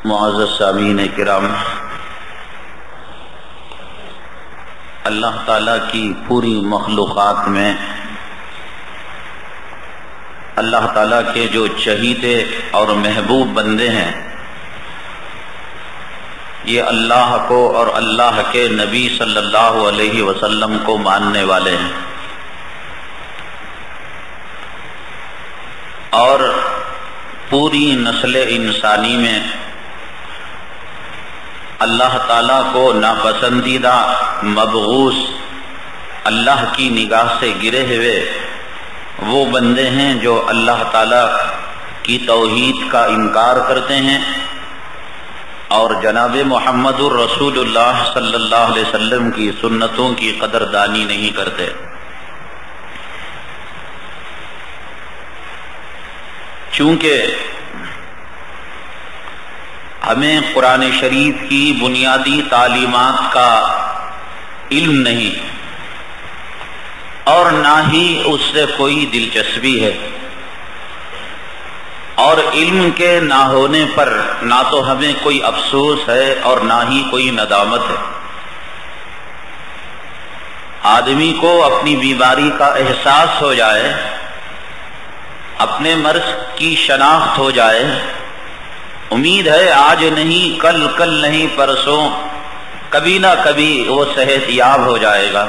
معزز سامعین کرام، اللہ تعالیٰ کی پوری مخلوقات میں اللہ تعالیٰ کے جو چہیتے اور محبوب بندے ہیں، یہ اللہ کو اور اللہ کے نبی صلی اللہ علیہ وسلم کو ماننے والے ہیں، اور پوری نسل انسانی میں اللہ تعالیٰ کو ناپسندیدہ، مبغوث، اللہ کی نگاہ سے گرے ہوئے وہ بندے ہیں جو اللہ تعالیٰ کی توحید کا انکار کرتے ہیں اور جناب محمد الرسول اللہ صلی اللہ علیہ وسلم کی سنتوں کی قدردانی نہیں کرتے۔ چونکہ ہمیں قرآن شریف کی بنیادی تعلیمات کا علم نہیں اور نہ ہی اس سے کوئی دلچسپی ہے، اور علم کے نہ ہونے پر نہ تو ہمیں کوئی افسوس ہے اور نہ ہی کوئی ندامت ہے۔ آدمی کو اپنی بیماری کا احساس ہو جائے، اپنے مرض کی شناخت ہو جائے، امید ہے آج نہیں، کل نہیں، پرسوں کبھی نہ کبھی وہ صحت یاب ہو جائے گا۔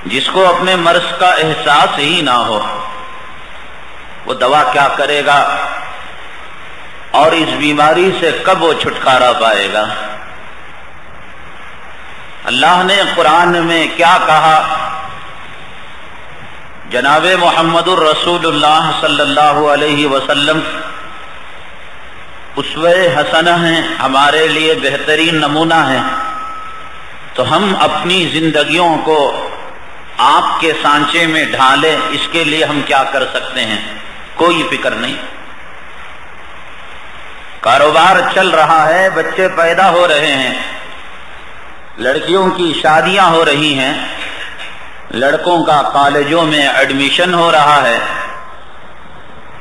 جس کو اپنے مرض کا احساس ہی نہ ہو، وہ دوا کیا کرے گا اور اس بیماری سے کب وہ چھٹکارا پائے گا؟ اللہ نے قرآن میں کیا کہا؟ جناب محمد الرسول اللہ صلی اللہ علیہ وسلم اسوہ حسنہ ہیں، ہمارے لیے بہترین نمونہ ہیں، تو ہم اپنی زندگیوں کو آپ کے سانچے میں ڈھالیں، اس کے لیے ہم کیا کر سکتے ہیں؟ کوئی فکر نہیں۔ کاروبار چل رہا ہے، بچے پیدا ہو رہے ہیں، لڑکیوں کی شادیاں ہو رہی ہیں، لڑکوں کا کالجوں میں ایڈمیشن ہو رہا ہے،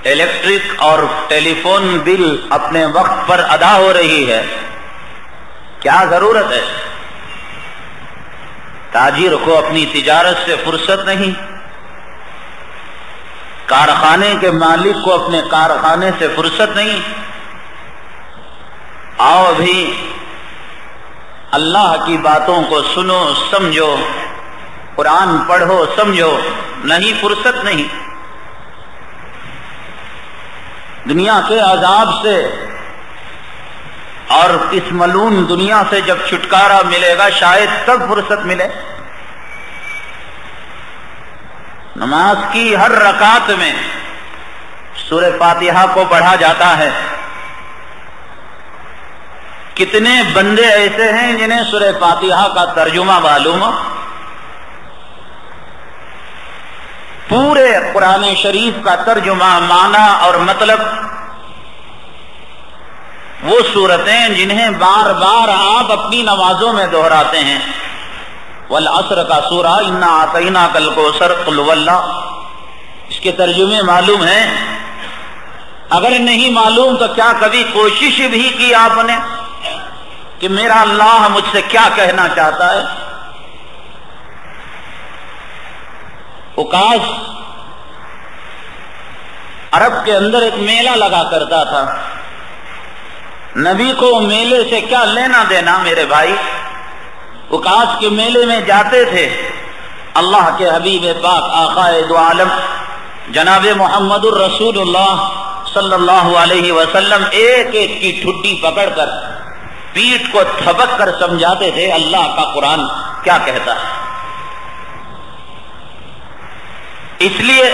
الیکٹرک اور ٹیلی فون بل اپنے وقت پر ادا ہو رہی ہے۔ کیا ضرورت ہے؟ تاجر کو اپنی تجارت سے فرصت نہیں، کارخانے کے مالک کو اپنے کارخانے سے فرصت نہیں۔ آؤ بھی اللہ کی باتوں کو سنو، سمجھو، قرآن پڑھو، سمجھو، نہیں فرصت نہیں۔ دنیا کے عذاب سے اور اس ملعون دنیا سے جب چھٹکارا ملے گا شاید تب فرصت ملے۔ نماز کی ہر رکعت میں سورہ فاتحہ کو پڑھا جاتا ہے۔ کتنے بندے ایسے ہیں جنہیں سورہ فاتحہ کا ترجمہ معلوم ہو؟ پورے قرآن شریف کا ترجمہ، معنی اور مطلب، وہ سورتیں جنہیں بار بار آپ اپنی نمازوں میں دہراتے ہیں۔ والعصر کا سورہ، انا اعطیناک الکوثر، قل هو اللہ، اس کے ترجمے معلوم ہیں؟ اگر نہیں معلوم تو کیا کبھی کوشش بھی کی آپ نے کہ میرا اللہ مجھ سے کیا کہنا چاہتا ہے؟ اوکاس عرب کے اندر ایک میلہ لگا کرتا تھا۔ نبی کو میلے سے کیا لینا دینا میرے بھائی؟ اوکاس کے میلے میں جاتے تھے، اللہ کے حبیب پاک آقائے دو عالم جناب محمد الرسول اللہ صلی اللہ علیہ وسلم ایک ایک کی ٹھڈی پکڑ کر پیٹھ کو تھپک کر سمجھاتے تھے اللہ کا قرآن کیا کہتا ہے۔ اس لیے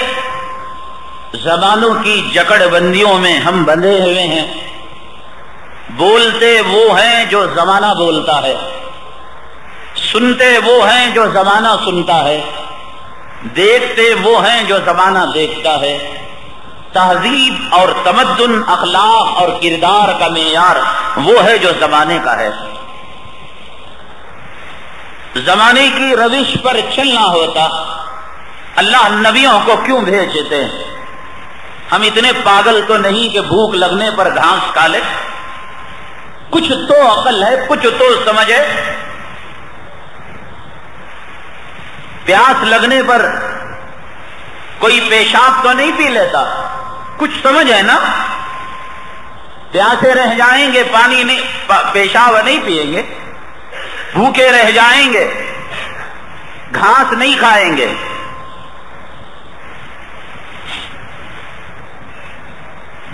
زبانوں کی جکڑ بندیوں میں ہم بندھے ہوئے ہیں۔ بولتے وہ ہیں جو زمانہ بولتا ہے، سنتے وہ ہیں جو زمانہ سنتا ہے، دیکھتے وہ ہیں جو زمانہ دیکھتا ہے۔ تہذیب اور تمدن، اخلاق اور کردار کا معیار وہ ہے جو زمانے کا ہے۔ زمانے کی روش پر چلنا ہوتا اللہ نبیوں کو کیوں بھیجتے ہیں؟ ہم اتنے پاگل تو نہیں کہ بھوک لگنے پر گھاس کھا لیں. کچھ تو عقل ہے, کچھ تو سمجھ ہے. پیاس لگنے پر کوئی پیشاب تو نہیں پی لیتا, کچھ سمجھ ہے نا. پیاسے رہ جائیں گے, پانی نہیں, پیشاب نہیں پیئیں گے. بھوکے رہ جائیں گے, گھاس نہیں کھائیں گے.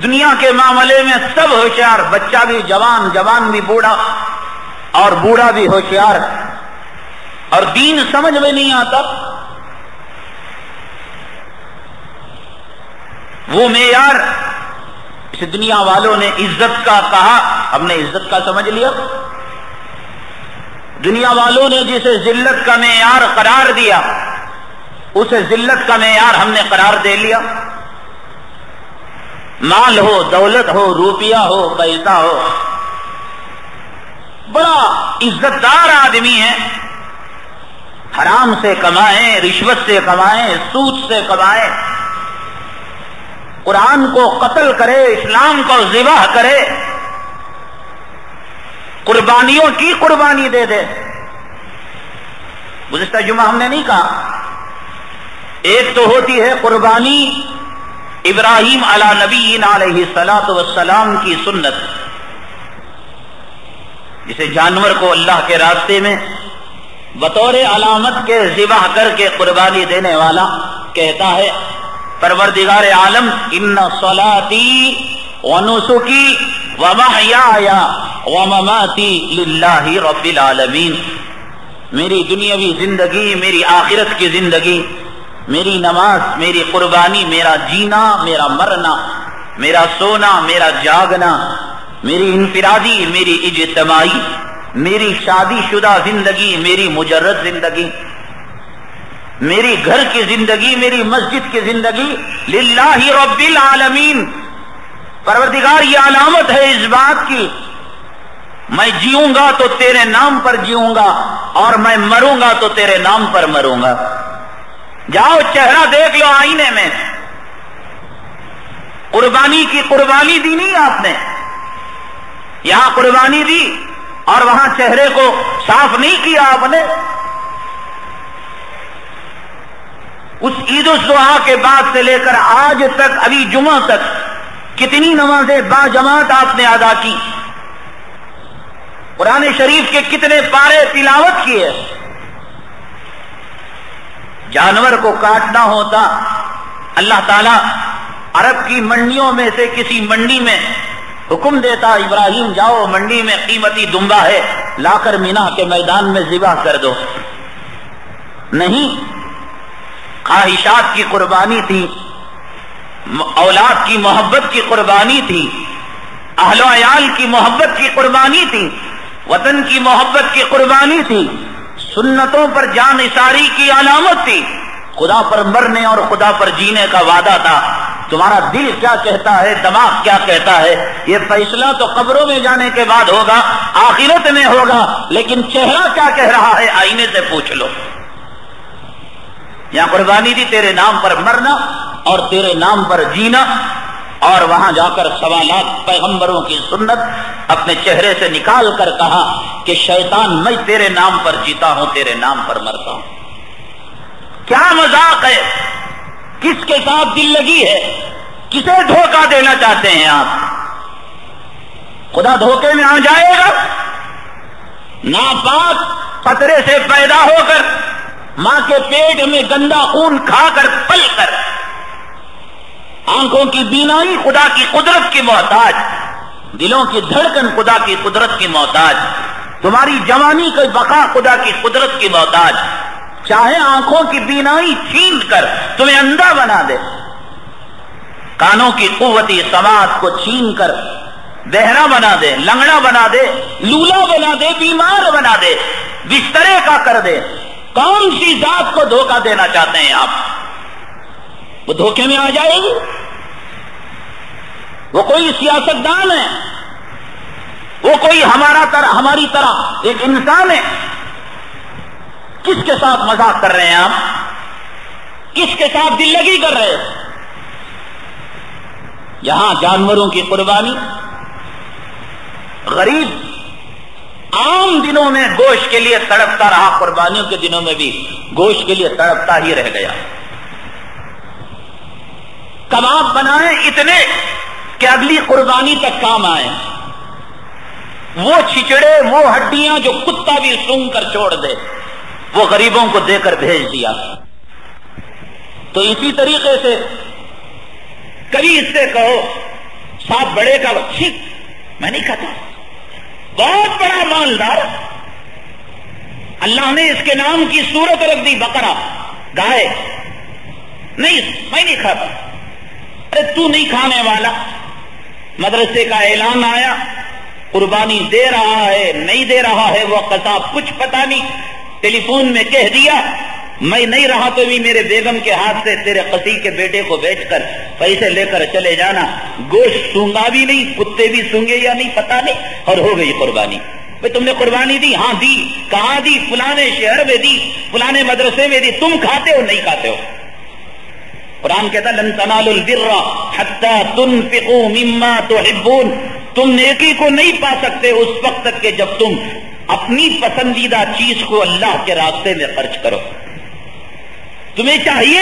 دنیا کے معاملے میں سب ہوشیار, بچہ بھی جوان, جوان بھی بوڑھا, اور بوڑھا بھی ہوشیار, اور دین سمجھ میں نہیں آتا. وہ معیار اس دنیا والوں نے عزت کا کہا, ہم نے عزت کا سمجھ لیا. دنیا والوں نے جسے ذلت کا معیار قرار دیا, اسے ذلت کا معیار ہم نے قرار دے لیا. مال ہو, دولت ہو, روپیہ ہو, پیسہ ہو, بڑا عزت دار آدمی ہے, حرام سے کمائیں, رشوت سے کمائیں, سود سے کمائیں, قرآن کو قتل کرے, اسلام کو ذبح کرے, قربانیوں کی قربانی دے دے. گزشتہ جمعہ ہم نے نہیں کہا, ایک تو ہوتی ہے قربانی ابراہیم علی نبینا علیہ الصلوۃ والسلام کی سنت, جسے جانور کو اللہ کے راستے میں بطور علامت کے ذبح کر کے قربانی دینے والا کہتا ہے, پروردگار عالم ان صلاتی ونسکی ومحیایا ومماتی للہ رب العالمین. میری دنیاوی زندگی, میری آخرت کی زندگی, میری نماز, میری قربانی, میرا جینا, میرا مرنا, میرا سونا, میرا جاگنا, میری انفرادی, میری اجتماعی, میری شادی شدہ زندگی, میری مجرد زندگی, میری گھر کی زندگی, میری مسجد کی زندگی, للہ رب العالمین. پروردگار یہ علامت ہے اس بات کی, میں جیوں گا تو تیرے نام پر جیوں گا, اور میں مروں گا تو تیرے نام پر مروں گا. جاؤ چہرہ دیکھ لو آئینے میں, قربانی کی قربانی دی نہیں آپ نے, یہاں قربانی دی اور وہاں چہرے کو صاف نہیں کیا آپ نے. اس عید الضحیٰ کے بعد سے لے کر آج تک, ابھی جمعہ تک, کتنی نمازیں با جماعت آپ نے ادا کی, قرآن شریف کے کتنے پارے تلاوت کیے. جانور کو کاٹنا ہوتا, اللہ تعالیٰ عرب کی منڈیوں میں سے کسی منڈی میں حکم دیتا, ابراہیم جاؤ منڈی میں قیمتی دمبا ہے, لا کر مینا کے میدان میں ذبح کر دو. نہیں, خواہشات کی قربانی تھی, اولاد کی محبت کی قربانی تھی, اہل و عیال کی محبت کی قربانی تھی, وطن کی محبت کی قربانی تھی, سنتوں پر جان نثاری کی علامت تھی, خدا پر مرنے اور خدا پر جینے کا وعدہ تھا. تمہارا دل کیا کہتا ہے, دماغ کیا کہتا ہے, یہ فیصلہ تو قبروں میں جانے کے بعد ہوگا, آخرت میں ہوگا, لیکن چہرہ کیا کہہ رہا ہے آئینے سے پوچھ لو. یہاں قربانی دی تیرے نام پر مرنا اور تیرے نام پر جینا, اور وہاں جا کر سوالات پیغمبروں کی سنت اپنے چہرے سے نکال کر کہا کہ شیطان میں تیرے نام پر جیتا ہوں, تیرے نام پر مرتا ہوں. کیا مذاق ہے, کس کے ساتھ دل لگی ہے, کسے دھوکہ دینا چاہتے ہیں آپ؟ خدا دھوکے میں آ جائے گا. ناپاک قطرے سے پیدا ہو کر, ماں کے پیٹ میں گندا خون کھا کر, پل کر, آنکھوں کی بینائی خدا کی قدرت کی محتاج, دلوں کی دھڑکن خدا کی قدرت کی محتاج, تمہاری جوانی کی بقا خدا کی قدرت کی محتاج. چاہے آنکھوں کی بینائی چھین کر تمہیں اندھا بنا دے, کانوں کی قوتی سماعت کو چھین کر بہرا بنا دے, لنگڑا بنا دے, لولا بنا دے, بیمار بنا دے, بسترے کا کر دے, کون سی ذات کو دھوکہ دینا چاہتے ہیں آپ؟ وہ دھوکے میں آ جائے گی. وہ کوئی سیاستدان ہے, وہ کوئی ہماری طرح ایک انسان ہے. کس کے ساتھ مذاق کر رہے ہیں آپ؟ کس کے ساتھ دل لگی کر رہے ہیں؟ یہاں جانوروں کی قربانی، غریب عام دنوں میں گوشت کے لیے تڑپتا رہا، قربانیوں کے دنوں میں بھی گوشت کے لیے تڑپتا ہی رہ گیا۔ کباب بنائے اتنے کہ اگلی قربانی تک کام آئے، وہ چھچڑے، وہ ہڈیاں جو کتا بھی سونگ کر چھوڑ دے، وہ غریبوں کو دے کر بھیج دیا۔ تو اسی طریقے سے کبھی اس سے کہو صاحب بڑے کا ٹھیک میں نہیں کھاتا، بہت بڑا مالدار، اللہ نے اس کے نام کی صورت رکھ دی بقرہ، گائے، نہیں میں نہیں کھاتا۔ ارے تو نہیں کھانے والا، مدرسے کا اعلان آیا، قربانی دے رہا ہے نہیں دے رہا ہے وہ قصاب کچھ پتا نہیں، ٹیلی فون میں کہہ دیا میں نہیں رہا تو بھی میرے بیگم کے ہاتھ سے تیرے قصی کے بیٹے کو بیچ کر پیسے لے کر چلے جانا، گوشت سونگا بھی نہیں، کتے بھی سونگے یا نہیں پتا نہیں، اور ہو گئی قربانی۔ بھئی تم نے قربانی دی؟ ہاں دی۔ کہاں دی؟ فلانے شہر میں دی، فلانے مدرسے میں دی۔ تم کھاتے ہو نہیں کھاتے ہو؟ قرآن کہتا لن تنالوا البر حتی تنفقوا مما تحبون، تم نیکی کو نہیں پا سکتے اس وقت تک کہ جب تم اپنی پسندیدہ چیز کو اللہ کے راستے میں خرچ کرو۔ تمہیں چاہیے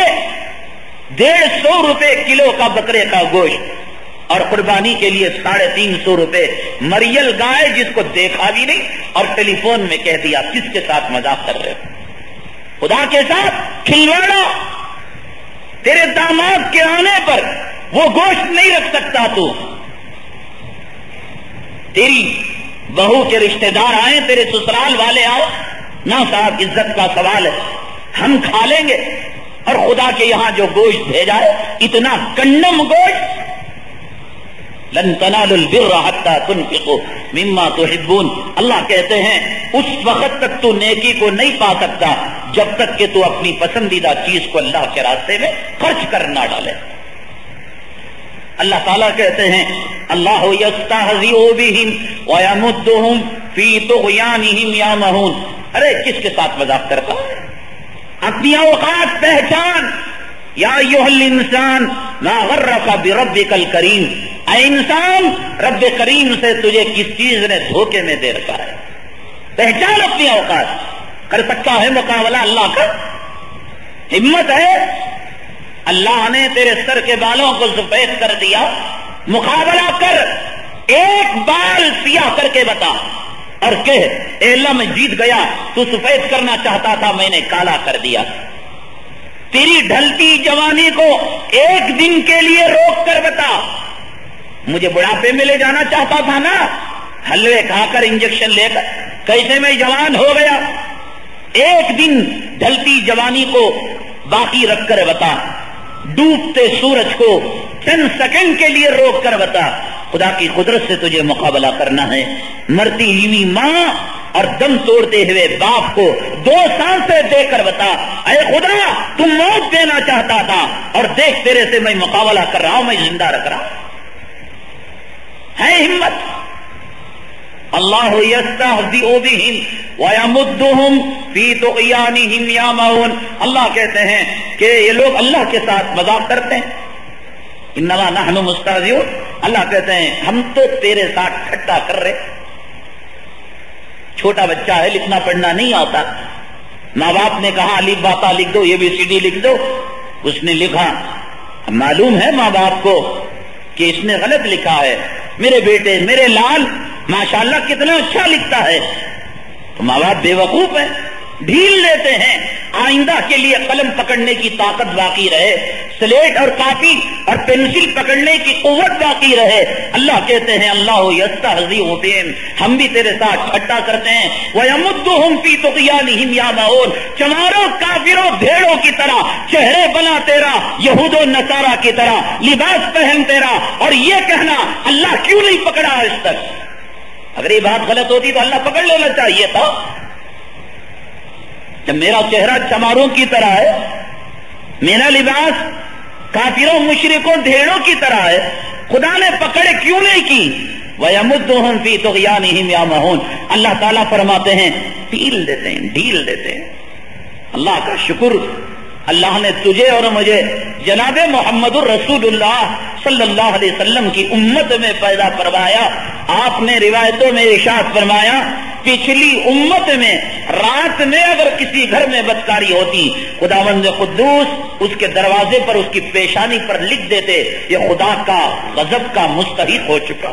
150 روپے کلو کا بکرے کا گوشت اور قربانی کے لیے 350 روپے مریل گائے جس کو دیکھا بھی نہیں اور ٹیلی فون میں کہہ دیا۔ کس کے ساتھ مذاق کر رہے ہو؟ خدا کے ساتھ کھلواڑا۔ تیرے داماد کے آنے پر وہ گوشت نہیں رکھ سکتا تو، تیری بہو کے رشتہ دار آئے، تیرے سسرال والے آئے، نہ صاحب عزت کا سوال ہے، ہم کھا لیں گے۔ اور خدا کے یہاں جو گوشت بھیجا ہے اتنا کنڈم گوشت، لن تنالوا البر حتی تنفقوا مما تحبون، اللہ کہتے ہیں اس وقت تک تو نیکی کو نہیں پا سکتا جب تک کہ تو اپنی پسندیدہ چیز کو اللہ کے راستے میں خرچ کر نہ ڈالے۔ اللہ تعالیٰ کہتے ہیں اللہ یستہزئ بہم ویمدہم فی طغیانہم یعمہون، ارے کس کے ساتھ مذاق کرتا؟ اپنی اوقات پہچان، یا ایھا الانسان ما غرک بربک الکریم، اے انسان رب کریم سے تجھے کس چیز نے دھوکے میں دے رکھا ہے؟ پہچان اپنی اوقات۔ کر سکتا ہے مقابلہ اللہ کا؟ ہمت ہے؟ اللہ نے تیرے سر کے بالوں کو سفید کر دیا، مقابلہ کر، ایک بال سیاہ کر کے بتا اور کہہ اے اللہ میں جیت گیا، تو سفید کرنا چاہتا تھا میں نے کالا کر دیا۔ تیری ڈھلتی جوانی کو ایک دن کے لیے روک کر بتا، مجھے بڑھاپے میں لے جانا چاہتا تھا نا، حلوے کھا کر انجیکشن لے کر کیسے میں جوان ہو گیا؟ ایک دن ڈھلتی جوانی کو باقی رکھ کر بتا، ڈوبتے سورج کو 10 سیکنڈ کے لیے روک کر بتا، خدا کی قدرت سے تجھے مقابلہ کرنا ہے۔ مرتی ہوئی ماں اور دم توڑتے ہوئے باپ کو 2 سانسیں دے کر بتا اے خدا تم موت دینا چاہتا تھا اور دیکھ تیرے سے میں مقابلہ کر رہا ہوں، میں زندہ رکھ رہا ہوں۔ ہے ہمت؟ اللہ یستہزئ بہم ویمدہم فی طغیانہم یعمہون، اللہ کہتے ہیں کہ یہ لوگ اللہ کے ساتھ مذاق کرتے ہیں۔ انما نحن مستہزئون، اللہ کہتے ہیں ہم تو تیرے ساتھ ٹھٹا کر رہے۔ چھوٹا بچہ ہے، لکھنا پڑھنا نہیں آتا، ماں باپ نے کہا الف با تا لکھ دو، ABCD لکھ دو، اس نے لکھا، معلوم ہے ماں باپ کو کہ اس نے غلط لکھا ہے، میرے بیٹے میرے لال ماشاءاللہ کتنا اچھا لکھتا ہے، تو ماں باپ بے وقوف ہیں، ڈھیل دیتے ہیں۔ آئندہ کے لیے قلم پکڑنے کی طاقت باقی رہے، سلیٹ اور کاپی اور پینسل پکڑنے کی قوت باقی رہے۔ اللہ کہتے ہیں اللہ یستہزئ بہم، ہم بھی تیرے ساتھ ٹھٹا کرتے ہیں۔ ویمدہم فی طغیانہم یعمہون، چماروں کافروں بھیڑوں کی طرح چہرے بنا تیرا، یہود و نصارہ کی طرح لباس پہن تیرا، اور یہ کہنا اللہ کیوں نہیں پکڑا آج تک؟ اگر یہ بات غلط ہوتی تو اللہ پکڑ لینا چاہیے تھا۔ جب میرا چہرہ چماروں کی طرح ہے، میرا لباس کافروں مشرکوں بھیڑوں کی طرح ہے، خدا نے پکڑ کیوں نہیں کی؟ وَيَمُدُّهُمْ فِي طُغْيَانِهِمْ يَعْمَهُونَ، اللہ تعالیٰ فرماتے ہیں ڈھیل دیتے ہیں، ڈھیل دیتے ہیں۔ اللہ کا شکر اللہ نے تجھے اور مجھے جناب محمد الرسول اللہ صلی اللہ علیہ وسلم کی امت میں پیدا فرمایا. آپ نے روایتوں میں ارشاد فرمایا پچھلی امت میں رات میں اگر کسی گھر میں بدکاری ہوتی خداوند قدوس اس کے دروازے پر اس کی پیشانی پر لکھ دیتے یہ خدا کا غضب کا مستحق ہو چکا.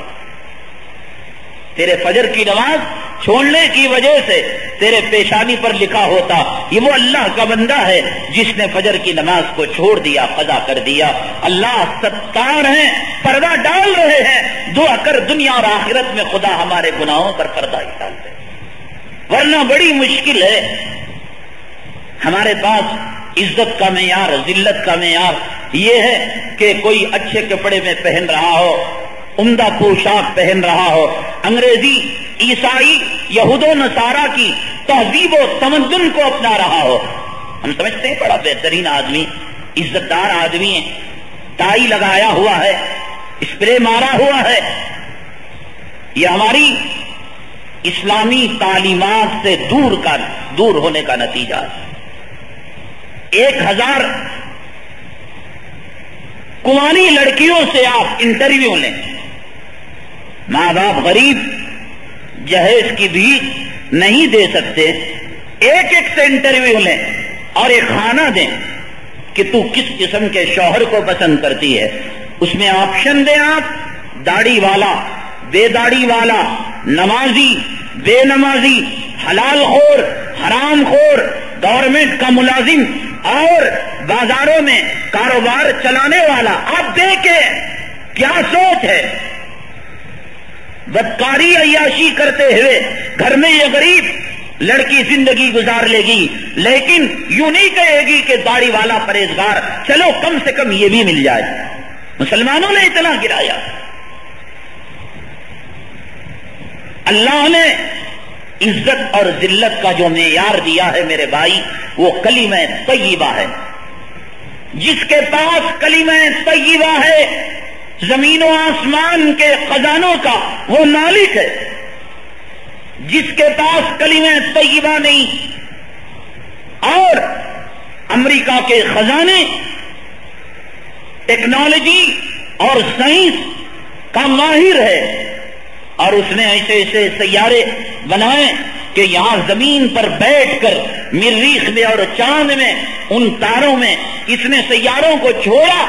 تیرے فجر کی نماز چھوڑنے کی وجہ سے تیرے پیشانی پر لکھا ہوتا یہ وہ اللہ کا بندہ ہے جس نے فجر کی نماز کو چھوڑ دیا، قضا کر دیا. اللہ ستار ہیں، پردہ ڈال رہے ہیں. دعا کر دنیا اور آخرت میں خدا ہمارے گناہوں پر پردہ ہی ڈال دے، ورنہ بڑی مشکل ہے. ہمارے پاس عزت کا معیار، ذلت کا معیار یہ ہے کہ کوئی اچھے کپڑے میں پہن رہا ہو، عمدہ پوشاک پہن رہا ہو، انگریزی، عیسائی، یہود و نصارہ کی تہذیب و تمدن کو اپنا رہا ہو. ہم سمجھتے ہیں بڑا بہترین آدمی، عزت دار آدمی ہے، ٹائی لگایا ہوا ہے، اسپرے مارا ہوا ہے. یہ ہماری اسلامی تعلیمات سے دور ہونے کا نتیجہ ہے. 1000 کنواری لڑکیوں سے آپ انٹرویو لیں، ماں باپ غریب جہیز کی بھی نہیں دے سکتے، ایک سے انٹرویو لیں اور ایک کھانا دیں کہ تو کس قسم کے شوہر کو پسند کرتی ہے. اس میں آپشن دیں آپ، داڑھی والا، بے داڑھی والا، نمازی، بے نمازی، حلال خور، حرام خور، گورنمنٹ کا ملازم اور بازاروں میں کاروبار چلانے والا. آپ دیکھیں کیا سوچ ہے. بدکاری عیاشی کرتے ہوئے گھر میں یہ غریب لڑکی زندگی گزار لے گی، لیکن یوں نہیں کہے گی کہ داڑھی والا پرہیزگار، چلو کم سے کم یہ بھی مل جائے. مسلمانوں نے اتنا گرایا. اللہ نے عزت اور ذلت کا جو معیار دیا ہے میرے بھائی وہ کلمہ طیبہ ہے. جس کے پاس کلمہ طیبہ ہے زمین و آسمان کے خزانوں کا وہ مالک ہے. جس کے پاس کلمہ طیبہ نہیں اور امریکہ کے خزانے، ٹیکنالوجی اور سائنس کا ماہر ہے اور اس نے ایسے ایسے سیارے بنائے کہ یہاں زمین پر بیٹھ کر مریخ میں اور چاند میں ان تاروں میں اس نے سیاروں کو چھوڑا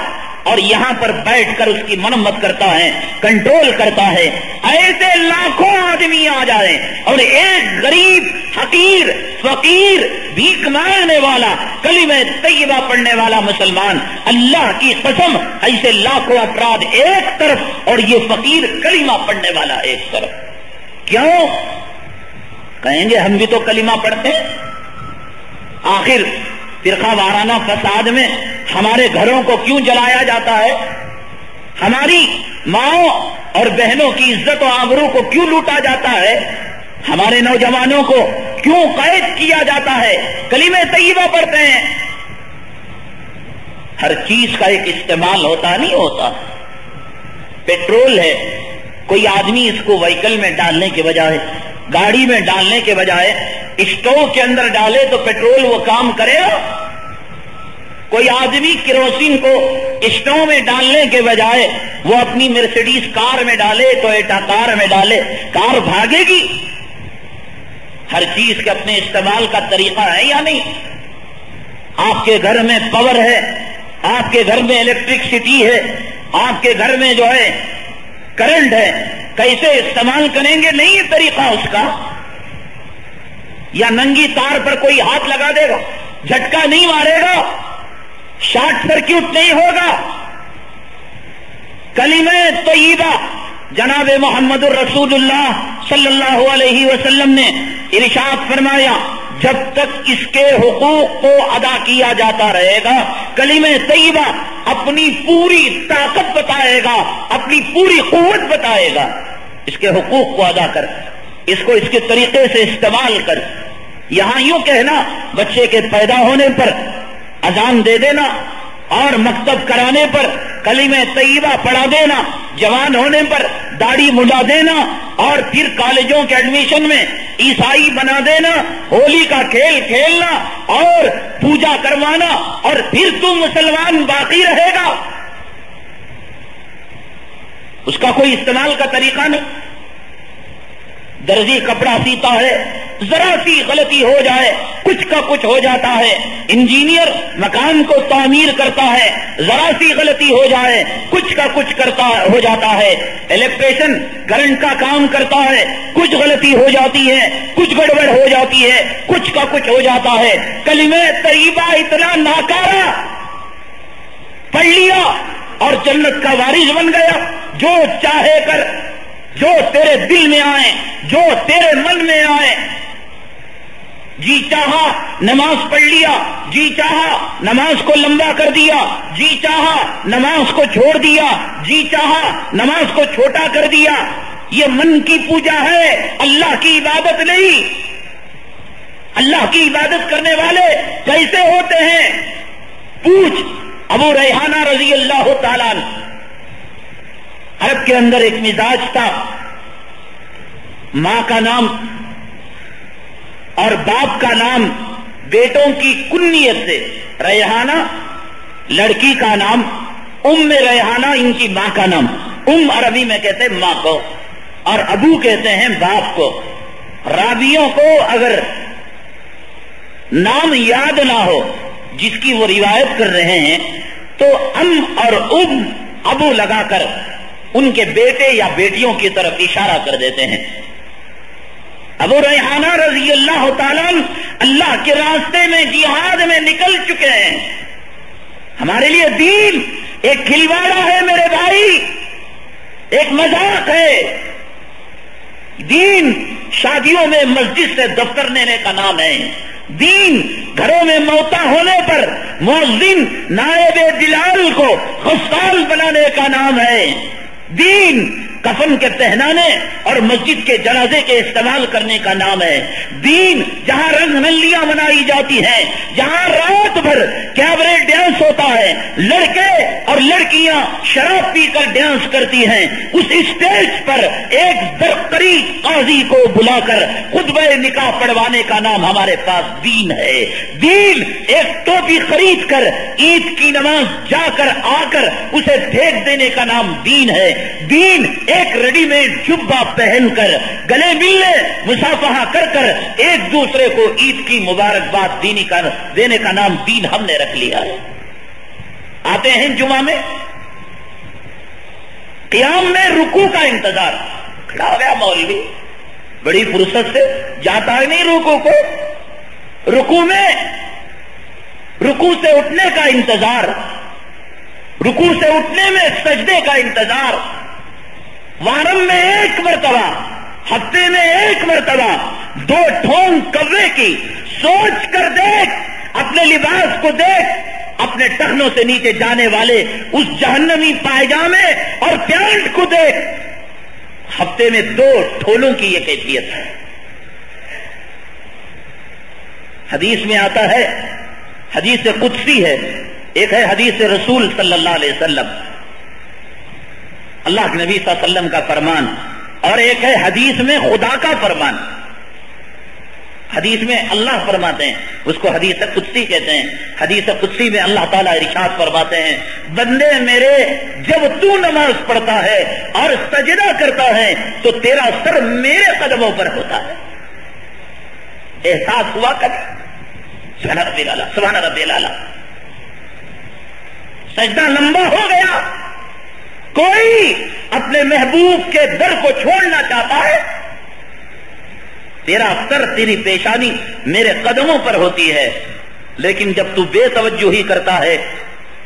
اور یہاں پر بیٹھ کر اس کی مرمت کرتا ہے، کنٹرول کرتا ہے. ایسے لاکھوں آدمی آ جائیں اور ایک غریب، حقیر، فقیر، بھیک مانگنے والا، کلمہ طیبہ پڑھنے والا مسلمان، اللہ کی قسم ایسے لاکھوں افراد ایک طرف اور یہ فقیر کلمہ پڑھنے والا ایک طرف. کیوں؟ کہیں گے ہم بھی تو کلمہ پڑھتے ہیں. آخر فرقہ وارانہ فساد میں ہمارے گھروں کو کیوں جلایا جاتا ہے؟ ہماری ماؤں اور بہنوں کی عزت و آبرو کو کیوں لوٹا جاتا ہے؟ ہمارے نوجوانوں کو کیوں قید کیا جاتا ہے؟ کلمہ طیبہ پڑھتے ہیں. ہر چیز کا ایک استعمال ہوتا نہیں ہوتا. پیٹرول ہے، کوئی آدمی اس کو وہیکل میں ڈالنے کے بجائے، گاڑی میں ڈالنے کے بجائے اسٹوو کے اندر ڈالے تو پیٹرول وہ کام کرے گا؟ کوئی آدمی کیروسین کو اسٹوو میں ڈالنے کے بجائے وہ اپنی مرسیڈیز کار میں ڈالے، ٹویوٹا کار میں ڈالے، کار بھاگے گی؟ ہر چیز کے اپنے استعمال کا طریقہ ہے یا نہیں؟ آپ کے گھر میں پاور ہے، آپ کے گھر میں الیکٹرکسٹی ہے، آپ کے گھر میں جو ہے کرنٹ ہے، کیسے استعمال کریں گے؟ نہیں یہ طریقہ اس کا. یا ننگی تار پر کوئی ہاتھ لگا دے گا، جھٹکا نہیں مارے گا، شارٹ سرکیوٹ نہیں ہوگا. کلمہ طیبہ جناب محمد الرسول اللہ صلی اللہ علیہ وسلم نے ارشاد فرمایا جب تک اس کے حقوق کو ادا کیا جاتا رہے گا کلمہ طیبہ اپنی پوری طاقت بتائے گا، اپنی پوری قوت بتائے گا. اس کے حقوق کو ادا کر، اس کو اس کے طریقے سے استعمال کر. یہاں یوں کہنا بچے کے پیدا ہونے پر اذان دے دینا اور مکتب کرانے پر کلمہ طیبہ پڑھا دینا، جوان ہونے پر داڑھی مڈا دینا اور پھر کالجوں کے ایڈمیشن میں عیسائی بنا دینا، ہولی کا کھیل کھیلنا اور پوجا کروانا، اور پھر تو مسلمان باقی رہے گا، اس کا کوئی استعمال کا طریقہ نہیں۔ درزی کپڑا سیتا ہے، ذرا سی غلطی ہو جائے کچھ کا کچھ ہو جاتا ہے، انجینئر مکان کو تعمیر کرتا ہے، ذرا سی غلطی ہو جائے کچھ کا کچھ ہو جاتا ہے، الیکٹریشن کرنٹ کا کام کرتا ہے، کچھ غلطی ہو جاتی ہے، کچھ گڑبڑ ہو جاتی ہے، کچھ کا کچھ ہو جاتا ہے۔ کلمہ طیبہ اتنا ناکارا پڑھ لیا اور جنت کا وارث بن گیا، جو چاہے کر، جو تیرے دل میں آئے، جو تیرے من میں آئے۔ جی چاہا نماز پڑھ لیا، جی چاہا نماز کو لمبا کر دیا، جی چاہا نماز کو چھوڑ دیا، جی چاہا نماز کو چھوٹا کر دیا۔ یہ من کی پوجا ہے، اللہ کی عبادت نہیں۔ اللہ کی عبادت کرنے والے کیسے ہوتے ہیں؟ پوچھ ابو ریحانہ رضی اللہ تعالیٰ عنہ۔ عرب کے اندر ایک مزاج تھا، ماں کا نام اور باپ کا نام بیٹوں کی کنیت سے ریحانہ، لڑکی کا نام ام ریحانہ، ان کی ماں کا نام ام عربی میں کہتے ہیں ماں کو، اور ابو کہتے ہیں باپ کو۔ راویوں کو اگر نام یاد نہ ہو جس کی وہ روایت کر رہے ہیں تو ام اور ام ابو لگا کر ان کے بیٹے یا بیٹیوں کی طرف اشارہ کر دیتے ہیں۔ ابو ریحانہ رضی اللہ تعالیٰ اللہ کے راستے میں جہاد میں نکل چکے ہیں۔ ہمارے لیے دین ایک کھلواڑا ہے میرے بھائی، ایک مذاق ہے۔ دین شادیوں میں مسجد سے دفتر لینے کا نام ہے، دین گھروں میں موتا ہونے پر مؤذن نائب دلال کو غسال بنانے کا نام ہے، دین کفن کے پہنانے اور مسجد کے جنازے کے استعمال کرنے کا نام ہے۔ دین جہاں رنگ نلیاں منائی جاتی ہیں، جہاں رات بھر کیبرے ڈانس ہوتا ہے، لڑکے اور لڑکیاں شراب پی کر ڈانس کرتی ہیں، اس اسٹیج پر ایک درقری قاضی کو بلا کر خطبہ نکاح پڑھوانے کا نام ہمارے پاس دین ہے۔ دین ایک ٹوپی خرید کر عید کی نماز جا کر آ کر اسے پھینک دینے کا نام دین ہے۔ دین ایک ریڈی میڈ جبہ پہن کر گلے ملنے مصافحہ کر کر ایک دوسرے کو عید کی مبارکباد دینے کا نام دین ہم نے رکھ لیا ہے۔ آتے ہیں جمعہ میں، قیام میں رکوع کا انتظار، کھڑا ہو گیا مولوی بڑی فرصت سے، جاتا ہی نہیں رکوع کو، رکوع میں رکوع سے اٹھنے کا انتظار، رکوع سے اٹھنے میں سجدے کا انتظار، وارم میں ایک مرتبہ، ہفتے میں ایک مرتبہ 2 ٹھونگ کوے کی سوچ کر دیکھ، اپنے لباس کو دیکھ، اپنے ٹخنوں سے نیچے جانے والے اس جہنمی پائجامے اور پینٹ کو دیکھ، ہفتے میں 2 ٹھولوں کی یہ کیفیت ہے۔ حدیث میں آتا ہے، حدیث قدسی ہے، ایک ہے حدیث رسول صلی اللہ علیہ وسلم، اللہ کے نبی صلی اللہ علیہ وسلم کا فرمان، اور ایک ہے حدیث میں خدا کا فرمان۔ حدیث میں اللہ فرماتے ہیں، اس کو حدیث قدسی کہتے ہیں۔ حدیث قدسی میں اللہ تعالیٰ ارشاد فرماتے ہیں، بندے میرے جب تو نماز پڑھتا ہے اور سجدہ کرتا ہے تو تیرا سر میرے قدموں پر ہوتا ہے۔ احساس ہوا کبھی؟ سبحان ربی الاعلیٰ، سبحان ربی الاعلیٰ۔ سجدہ لمبا ہو گیا، کوئی اپنے محبوب کے در کو چھوڑنا چاہتا ہے؟ تیرا سر، تیری پیشانی میرے قدموں پر ہوتی ہے، لیکن جب تو بے توجہی کرتا ہے،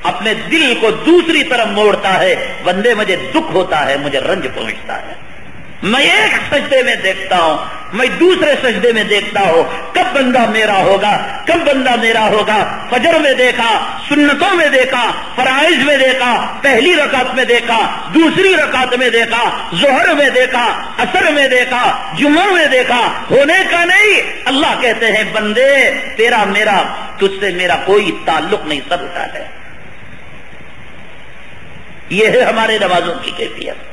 اپنے دل کو دوسری طرف موڑتا ہے، بندے مجھے دکھ ہوتا ہے، مجھے رنج پہنچتا ہے۔ میں ایک سجدے میں دیکھتا ہوں، میں دوسرے سجدے میں دیکھتا ہوں، کب بندہ میرا ہوگا، کب بندہ میرا ہوگا۔ فجر میں دیکھا، سنتوں میں دیکھا، فرائض میں دیکھا، پہلی رکعت میں دیکھا، دوسری رکعت میں دیکھا، ظہر میں دیکھا، عصر میں دیکھا، جمعہ میں دیکھا، ہونے کا نہیں۔ اللہ کہتے ہیں بندے تیرا میرا، تجھ سے میرا کوئی تعلق نہیں، سب کا ہے۔ یہ ہے ہمارے نمازوں کی کیفیت۔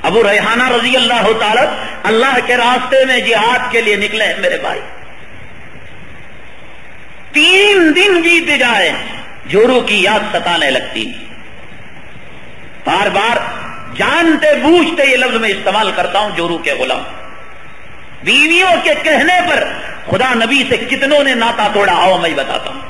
ابو ریحانہ رضی اللہ تعالی اللہ کے راستے میں جہاد کے لیے نکلے ہیں میرے بھائی. 3 دن بیت جائے جورو کی یاد ستانے لگتی. بار بار جانتے بوجھتے یہ لفظ میں استعمال کرتا ہوں جورو کے غلام. بیویوں کے کہنے پر خدا نبی سے کتنوں نے ناتا توڑا آؤ میں بتاتا ہوں.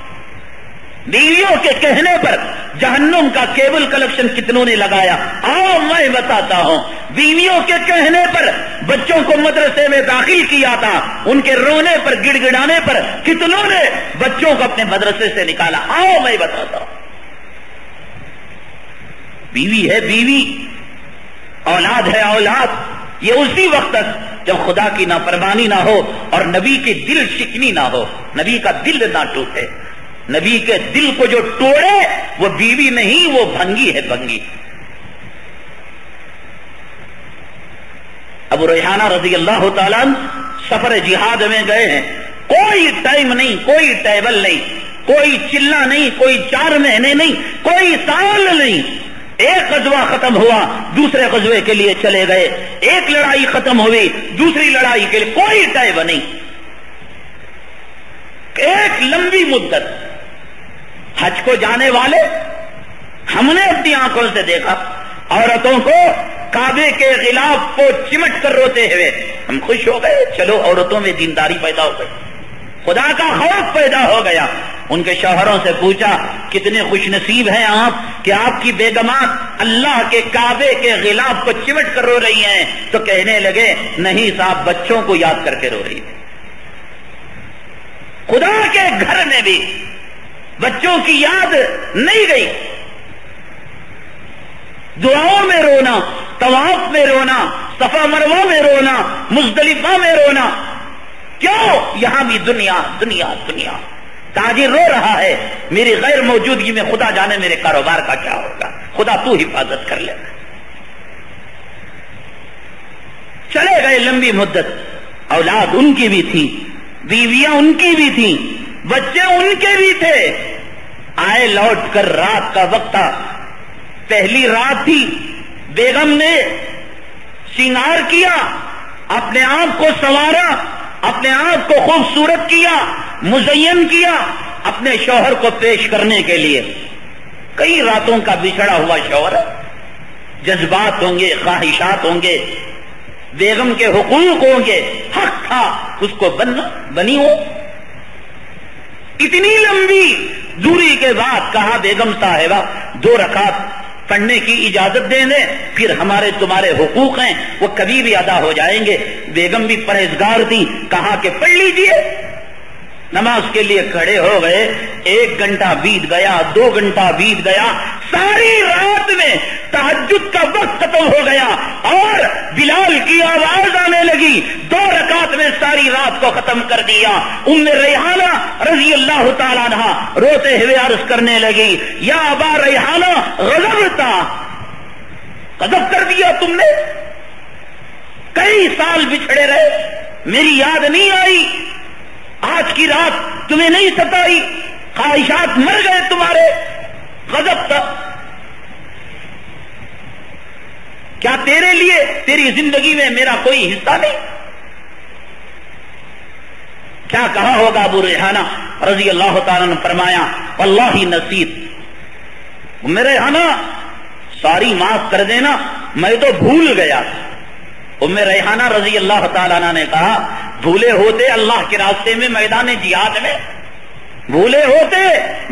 بیویوں کے کہنے پر جہنم کا کیبل کلیکشن کتنوں نے لگایا آؤ میں بتاتا ہوں. بیویوں کے کہنے پر بچوں کو مدرسے میں داخل کیا تھا, ان کے رونے پر گڑ گڑانے پر کتنوں نے بچوں کو اپنے مدرسے سے نکالا آؤ میں بتاتا ہوں. بیوی ہے بیوی, اولاد ہے اولاد, یہ اسی وقت تک جب خدا کی نافرمانی نہ ہو اور نبی کی دل شکنی نہ ہو, نبی کا دل نہ ٹوٹے. نبی کے دل کو جو توڑے وہ بیوی نہیں, وہ بھنگی ہے بھنگی. ابو ریحانہ رضی اللہ تعالیٰ سفر جہاد میں گئے ہیں. کوئی ٹائم نہیں, کوئی ٹیبل نہیں, کوئی چلہ نہیں, کوئی 4 مہینے نہیں, کوئی سال نہیں. ایک غزوہ ختم ہوا دوسرے غزوے کے لیے چلے گئے, ایک لڑائی ختم ہوئی دوسری لڑائی کے لیے, کوئی ٹائم نہیں. ایک لمبی مدت حج کو جانے والے ہم نے اپنی آنکھوں سے دیکھا عورتوں کو کعبے کے غلاف کو چمٹ کر روتے ہوئے. ہم خوش ہو گئے, چلو عورتوں میں دینداری پیدا ہو گئی, خدا کا خوف پیدا ہو گیا. ان کے شوہروں سے پوچھا کتنے خوش نصیب ہیں آپ کہ آپ کی بیگمات اللہ کے کعبے کے غلاف کو چمٹ کر رو رہی ہیں. تو کہنے لگے نہیں صاحب, بچوں کو یاد کر کے رو رہی تھی. خدا کے گھر میں بھی بچوں کی یاد نہیں گئی. دعاؤں میں رونا, طواف میں رونا, صفا مروہ میں رونا, مزدلفہ میں رونا. کیوں؟ یہاں بھی دنیا دنیا دنیا. تاجر رو رہا ہے میری غیر موجودگی میں, خدا جانے میرے کاروبار کا کیا ہوگا, خدا تو حفاظت کر لے. چلے گئے لمبی مدت, اولاد ان کی بھی تھی, بیویاں ان کی بھی تھیں, بچے ان کے بھی تھے. آئے لوٹ کر رات کا وقت تھا, پہلی رات تھی. بیگم نے سنگار کیا, اپنے آپ کو سنوارا, اپنے آپ کو خوبصورت کیا, مزین کیا اپنے شوہر کو پیش کرنے کے لیے. کئی راتوں کا بچھڑا ہوا شوہر, جذبات ہوں گے, خواہشات ہوں گے, بیگم کے حقوق ہوں گے, حق تھا اس کو بنی ہو. اتنی لمبی دوری کے بعد کہا بیگم صاحبہ 2 رکعت پڑھنے کی اجازت دیں دیں, پھر ہمارے تمہارے حقوق ہیں وہ کبھی بھی ادا ہو جائیں گے. بیگم بھی پرہیزگار تھی, کہا کہ پڑھ لیجئے. نماز کے لیے کھڑے ہو گئے. 1 گھنٹہ بیت گیا, 2 گھنٹہ بیت گیا, ساری رات میں تہجد کا وقت ختم ہو گیا اور بلال کی آواز آنے لگی. 2 رکعت میں ساری رات کو ختم کر دیا. ام ریحانہ رضی اللہ تعالیٰ عنہا روتے ہوئے عرض کرنے لگی یا ابا ریحانہ غضبتا, غضب کر دیا تم نے, کئی سال بچھڑے رہے, میری یاد نہیں آئی, آج کی رات تمہیں نہیں ستائی, خواہشات مر گئے تمہارے, غضب تھا. کیا تیرے لیے تیری زندگی میں میرا کوئی حصہ نہیں؟ کیا کہا ہوگا ابو ریحانہ رضی اللہ تعالیٰ نے فرمایا واللہ نسیت. ام ریحانہ ساری معاف کر دینا, میں تو بھول گیا. ام ریحانہ رضی اللہ تعالیٰ نے کہا بھولے ہوتے اللہ کے راستے میں, میدان جہاد میں, بھولے ہوتے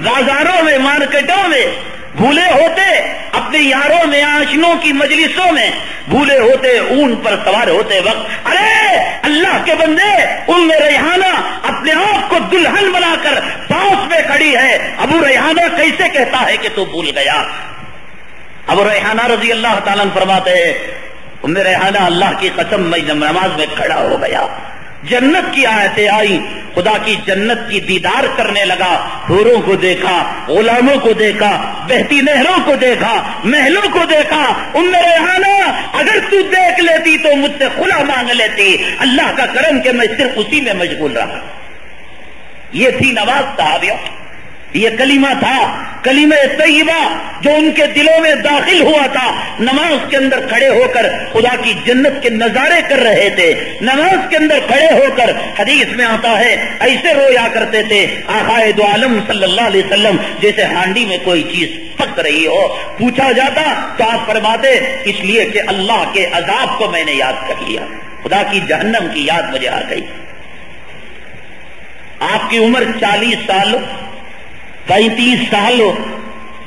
بازاروں میں, مارکیٹوں میں, بھولے ہوتے اپنے یاروں میں, آشنوں کی مجلسوں میں, بھولے ہوتے اون پر سوار ہوتے وقت. ارے اللہ کے بندے, ام ریحانہ اپنے آپ کو دلہن بنا کر پاس میں کھڑی ہے, ابو ریحانہ کیسے کہتا ہے کہ تو بھول گیا؟ ابو ریحانہ رضی اللہ تعالیٰ فرماتے ہیں ام ریحانہ اللہ کی قسم میں جب نماز میں کھڑا ہو گیا, جنت کی آیتیں آئی, خدا کی جنت کی دیدار کرنے لگا, حوروں کو دیکھا, غلاموں کو دیکھا, بہتی نہروں کو دیکھا, محلوں کو دیکھا. ام ریحانہ اگر تو دیکھ لیتی تو مجھ سے خلا مانگ لیتی, اللہ کا کرم کہ میں صرف اسی میں مشغول رہا. یہ تھی نماز صحابیوں, یہ کلمہ تھا، کلمہ طیبہ جو ان کے دلوں میں داخل ہوا تھا. نماز کے اندر کھڑے ہو کر خدا کی جنت کے نظارے کر رہے تھے. نماز کے اندر کھڑے ہو کر حدیث میں آتا ہے ایسے رویا کرتے تھے آقائے دو عالم صلی اللہ علیہ وسلم جیسے ہانڈی میں کوئی چیز پک رہی ہو. پوچھا جاتا تو آپ فرماتے اس لیے کہ اللہ کے عذاب کو میں نے یاد کر لیا، خدا کی جہنم کی یاد مجھے آ گئی. آپ کی عمر 40 سال ہو، 35 سال ہو،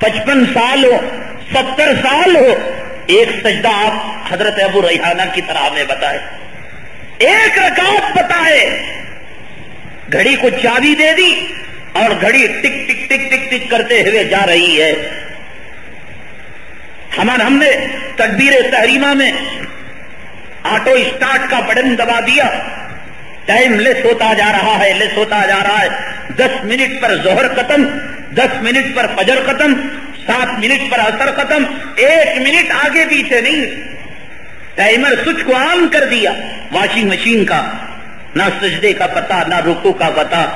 55 سال ہو، 70 سال ہو، ایک سجدہ آپ حضرت ابو ریحانہ کی طرح ہمیں بتائے، ایک رکعت بتائے. گھڑی کو چابی دے دی اور گھڑی ٹک ٹک ٹک ٹک ٹک کرتے ہوئے جا رہی ہے. ہم نے تکبیر تحریمہ میں آٹو اسٹارٹ کا بٹن دبا دیا، ٹائم لیس ہوتا جا رہا ہے، لیس ہوتا جا رہا ہے. 10 منٹ پر ظہر ختم، 10 منٹ پر فجر ختم، 7 منٹ پر عصر ختم، 1 منٹ آگے پیچھے نہیں. ٹائمر سوئچ کو آن کر دیا. واشنگ مشین کا نہ سجدے کا پتہ، نہ رکوع کا پتہ.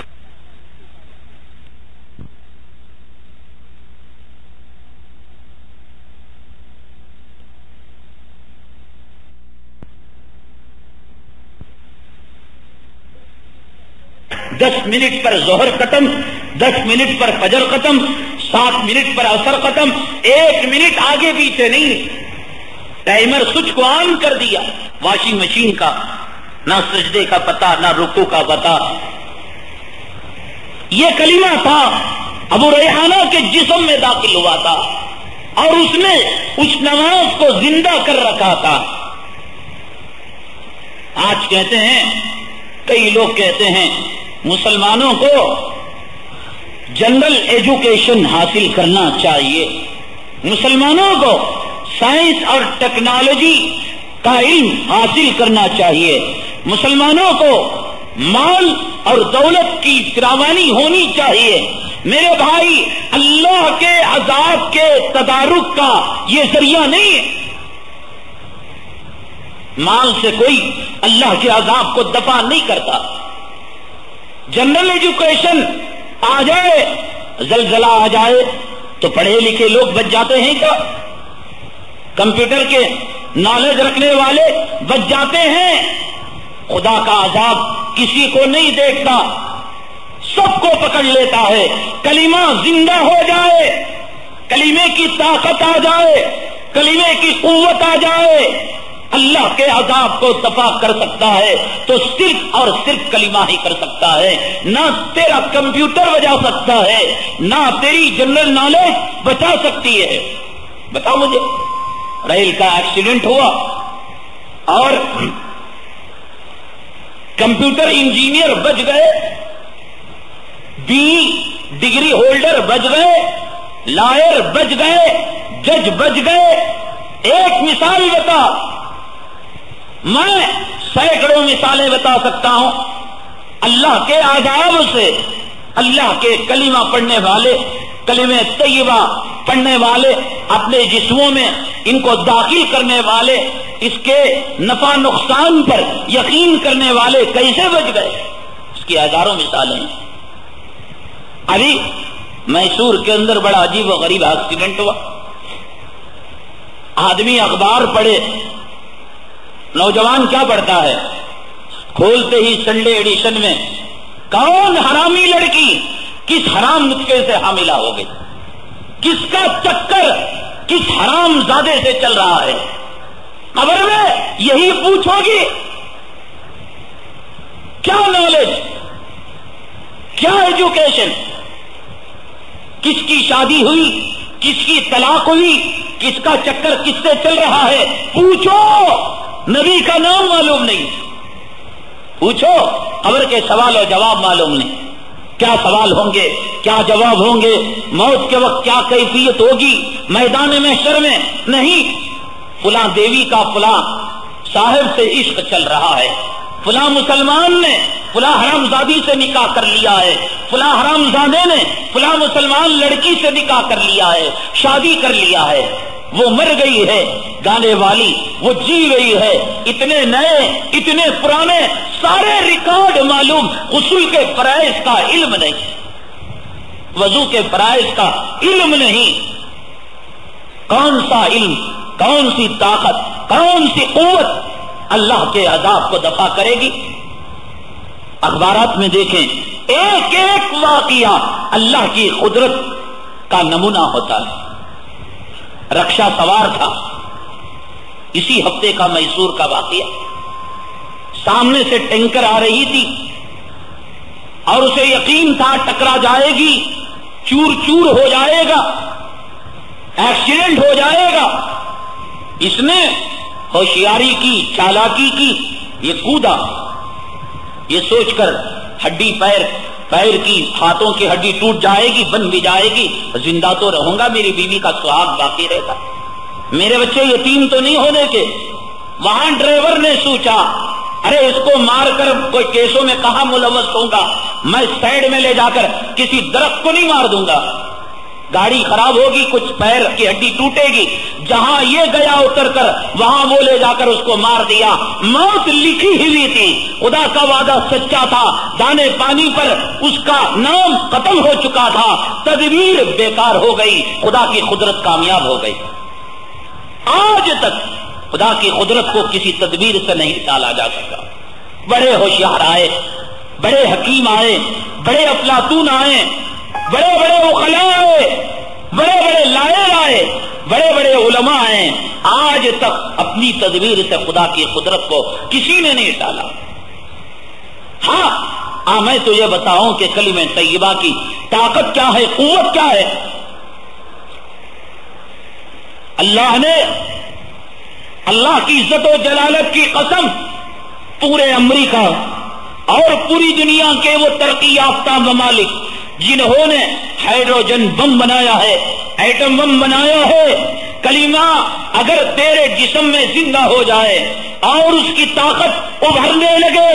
دس منٹ پر ظہر ختم، 10 منٹ پر فجر ختم، 7 منٹ پر عصر ختم، 1 منٹ آگے پیچھے نہیں. ٹائمر سوئچ کو آن کر دیا. واشنگ مشین کا نہ سجدے کا پتہ، نہ رکوع کا پتہ. یہ کلمہ تھا ابو ریحانہ کے جسم میں داخل ہوا تھا اور اس نے اس نماز کو زندہ کر رکھا تھا. آج کہتے ہیں، کئی لوگ کہتے ہیں مسلمانوں کو جنرل ایجوکیشن حاصل کرنا چاہیے، مسلمانوں کو سائنس اور ٹیکنالوجی کا علم حاصل کرنا چاہیے، مسلمانوں کو مال اور دولت کی فراوانی ہونی چاہیے. میرے بھائی، اللہ کے عذاب کے تدارک کا یہ ذریعہ نہیں ہے. مال سے کوئی اللہ کے عذاب کو دفع نہیں کرتا. جنرل ایجوکیشن آ جائے، زلزلہ آ جائے تو پڑھے لکھے لوگ بچ جاتے ہیں کیا؟ کمپیوٹر کے نالج رکھنے والے بچ جاتے ہیں؟ خدا کا عذاب کسی کو نہیں دیکھتا، سب کو پکڑ لیتا ہے. کلمہ زندہ ہو جائے، کلمے کی طاقت آ جائے، کلمے کی قوت آ جائے، اللہ کے عذاب کو دفع کر سکتا ہے تو صرف اور صرف کلمہ ہی کر سکتا ہے. نہ تیرا کمپیوٹر بچا سکتا ہے، نہ تیری جنرل نالج بچا سکتی ہے. بتاؤ مجھے، ریل کا ایکسیڈنٹ ہوا اور کمپیوٹر انجینئر بچ گئے، BE ڈگری ہولڈر بچ گئے، لائر بچ گئے، جج بچ گئے. ایک مثال بتا، میں سینکڑوں مثالیں بتا سکتا ہوں. اللہ کے عذاب سے اللہ کے کلمہ پڑھنے والے، کلمہ طیبہ پڑھنے والے، اپنے جسموں میں ان کو داخل کرنے والے، اس کے نفع نقصان پر یقین کرنے والے کیسے بچ گئے؟ اس کی ہزاروں مثالیں ہیں. ابھی میسور کے اندر بڑا عجیب و غریب ایکسیڈنٹ ہوا. آدمی اخبار پڑھے، نوجوان کیا پڑھتا ہے؟ کھولتے ہی سنڈے ایڈیشن میں کون حرامی لڑکی کس حرام نطفے سے حاملہ ہو گئی، کس کا چکر کس حرام زادے سے چل رہا ہے. قبر میں یہی پوچھو گی. کیا نالج، کیا ایجوکیشن، کس کی شادی ہوئی، کس کی طلاق ہوئی، کس کا چکر کس سے چل رہا ہے؟ پوچھو. نبی کا نام معلوم نہیں، پوچھو. قبر کے سوال و جواب معلوم نہیں. کیا سوال ہوں گے، کیا جواب ہوں گے، موت کے وقت کیا کیفیت ہوگی، میدان محشر میں نہیں. فلاں دیوی کا فلاں صاحب سے عشق چل رہا ہے، فلاں مسلمان نے فلاں حرام زادی سے نکاح کر لیا ہے، فلاں حرام زادے نے فلاں مسلمان لڑکی سے نکاح کر لیا ہے، شادی کر لیا ہے. وہ مر گئی ہے گانے والی، وہ جی گئی ہے. اتنے نئے اتنے پرانے سارے ریکارڈ معلوم، غسل کے فرائض کا علم نہیں. وضو کے فرائض کا علم نہیں، کون سا علم، کون سی طاقت، کون سی قوت اللہ کے عذاب کو دفع کرے گی؟ اخبارات میں دیکھیں، ایک ایک واقعہ اللہ کی قدرت کا نمونہ ہوتا ہے۔ رکشا سوار تھا، اسی ہفتے کا میسور کا واقعہ، سامنے سے ٹینکر آ رہی تھی اور اسے یقین تھا ٹکرا جائے گی، چور چور ہو جائے گا، ایکسیڈنٹ ہو جائے گا۔ اس نے ہوشیاری کی، چالاکی کی، یہ کودا، یہ سوچ کر ہڈی پیر کی، ہاتھوں کی ہڈی ٹوٹ جائے گی، بن بھی جائے گی، زندہ تو رہوں گا، میری بیوی کا سہاگ باقی رہتا، میرے بچے یتیم تو نہیں ہونے کے۔ وہاں ڈرائیور نے سوچا، ارے اس کو مار کر کوئی کیسوں میں کہاں ملوث ہوں گا، میں سائڈ میں لے جا کر کسی درخت کو نہیں مار دوں گا، گاڑی خراب ہوگی، کچھ پیر کی ہڈی ٹوٹے گی، جہاں یہ گیا اتر کر وہاں وہ لے جا کر اس کو مار دیا۔ موت لکھی ہوئی تھی، خدا کا وعدہ سچا تھا، دانے پانی پر اس کا نام ختم ہو چکا تھا، تدبیر بیکار ہو گئی، خدا کی قدرت کامیاب ہو گئی۔ آج تک خدا کی قدرت کو کسی تدبیر سے نہیں ٹالا جا سکا۔ بڑے ہوشیار آئے، بڑے حکیم آئے، بڑے افلاطون آئے، بڑے بڑے عقلاء آئے، بڑے بڑے لائر آئے، بڑے بڑے علماء آئے، آج تک اپنی تدبیر سے خدا کی قدرت کو کسی نے نہیں ٹالا۔ ہاں میں تو یہ بتاؤں کہ کلمہ طیبہ کی طاقت کیا ہے، قوت کیا ہے۔ اللہ نے، اللہ کی عزت و جلالت کی قسم، پورے امریکہ اور پوری دنیا کے وہ ترقی یافتہ ممالک جنہوں نے ہائیڈروجن بم بنایا ہے، ایٹم بم بنایا ہے، کلمہ اگر تیرے جسم میں زندہ ہو جائے اور اس کی طاقت ابھرنے لگے،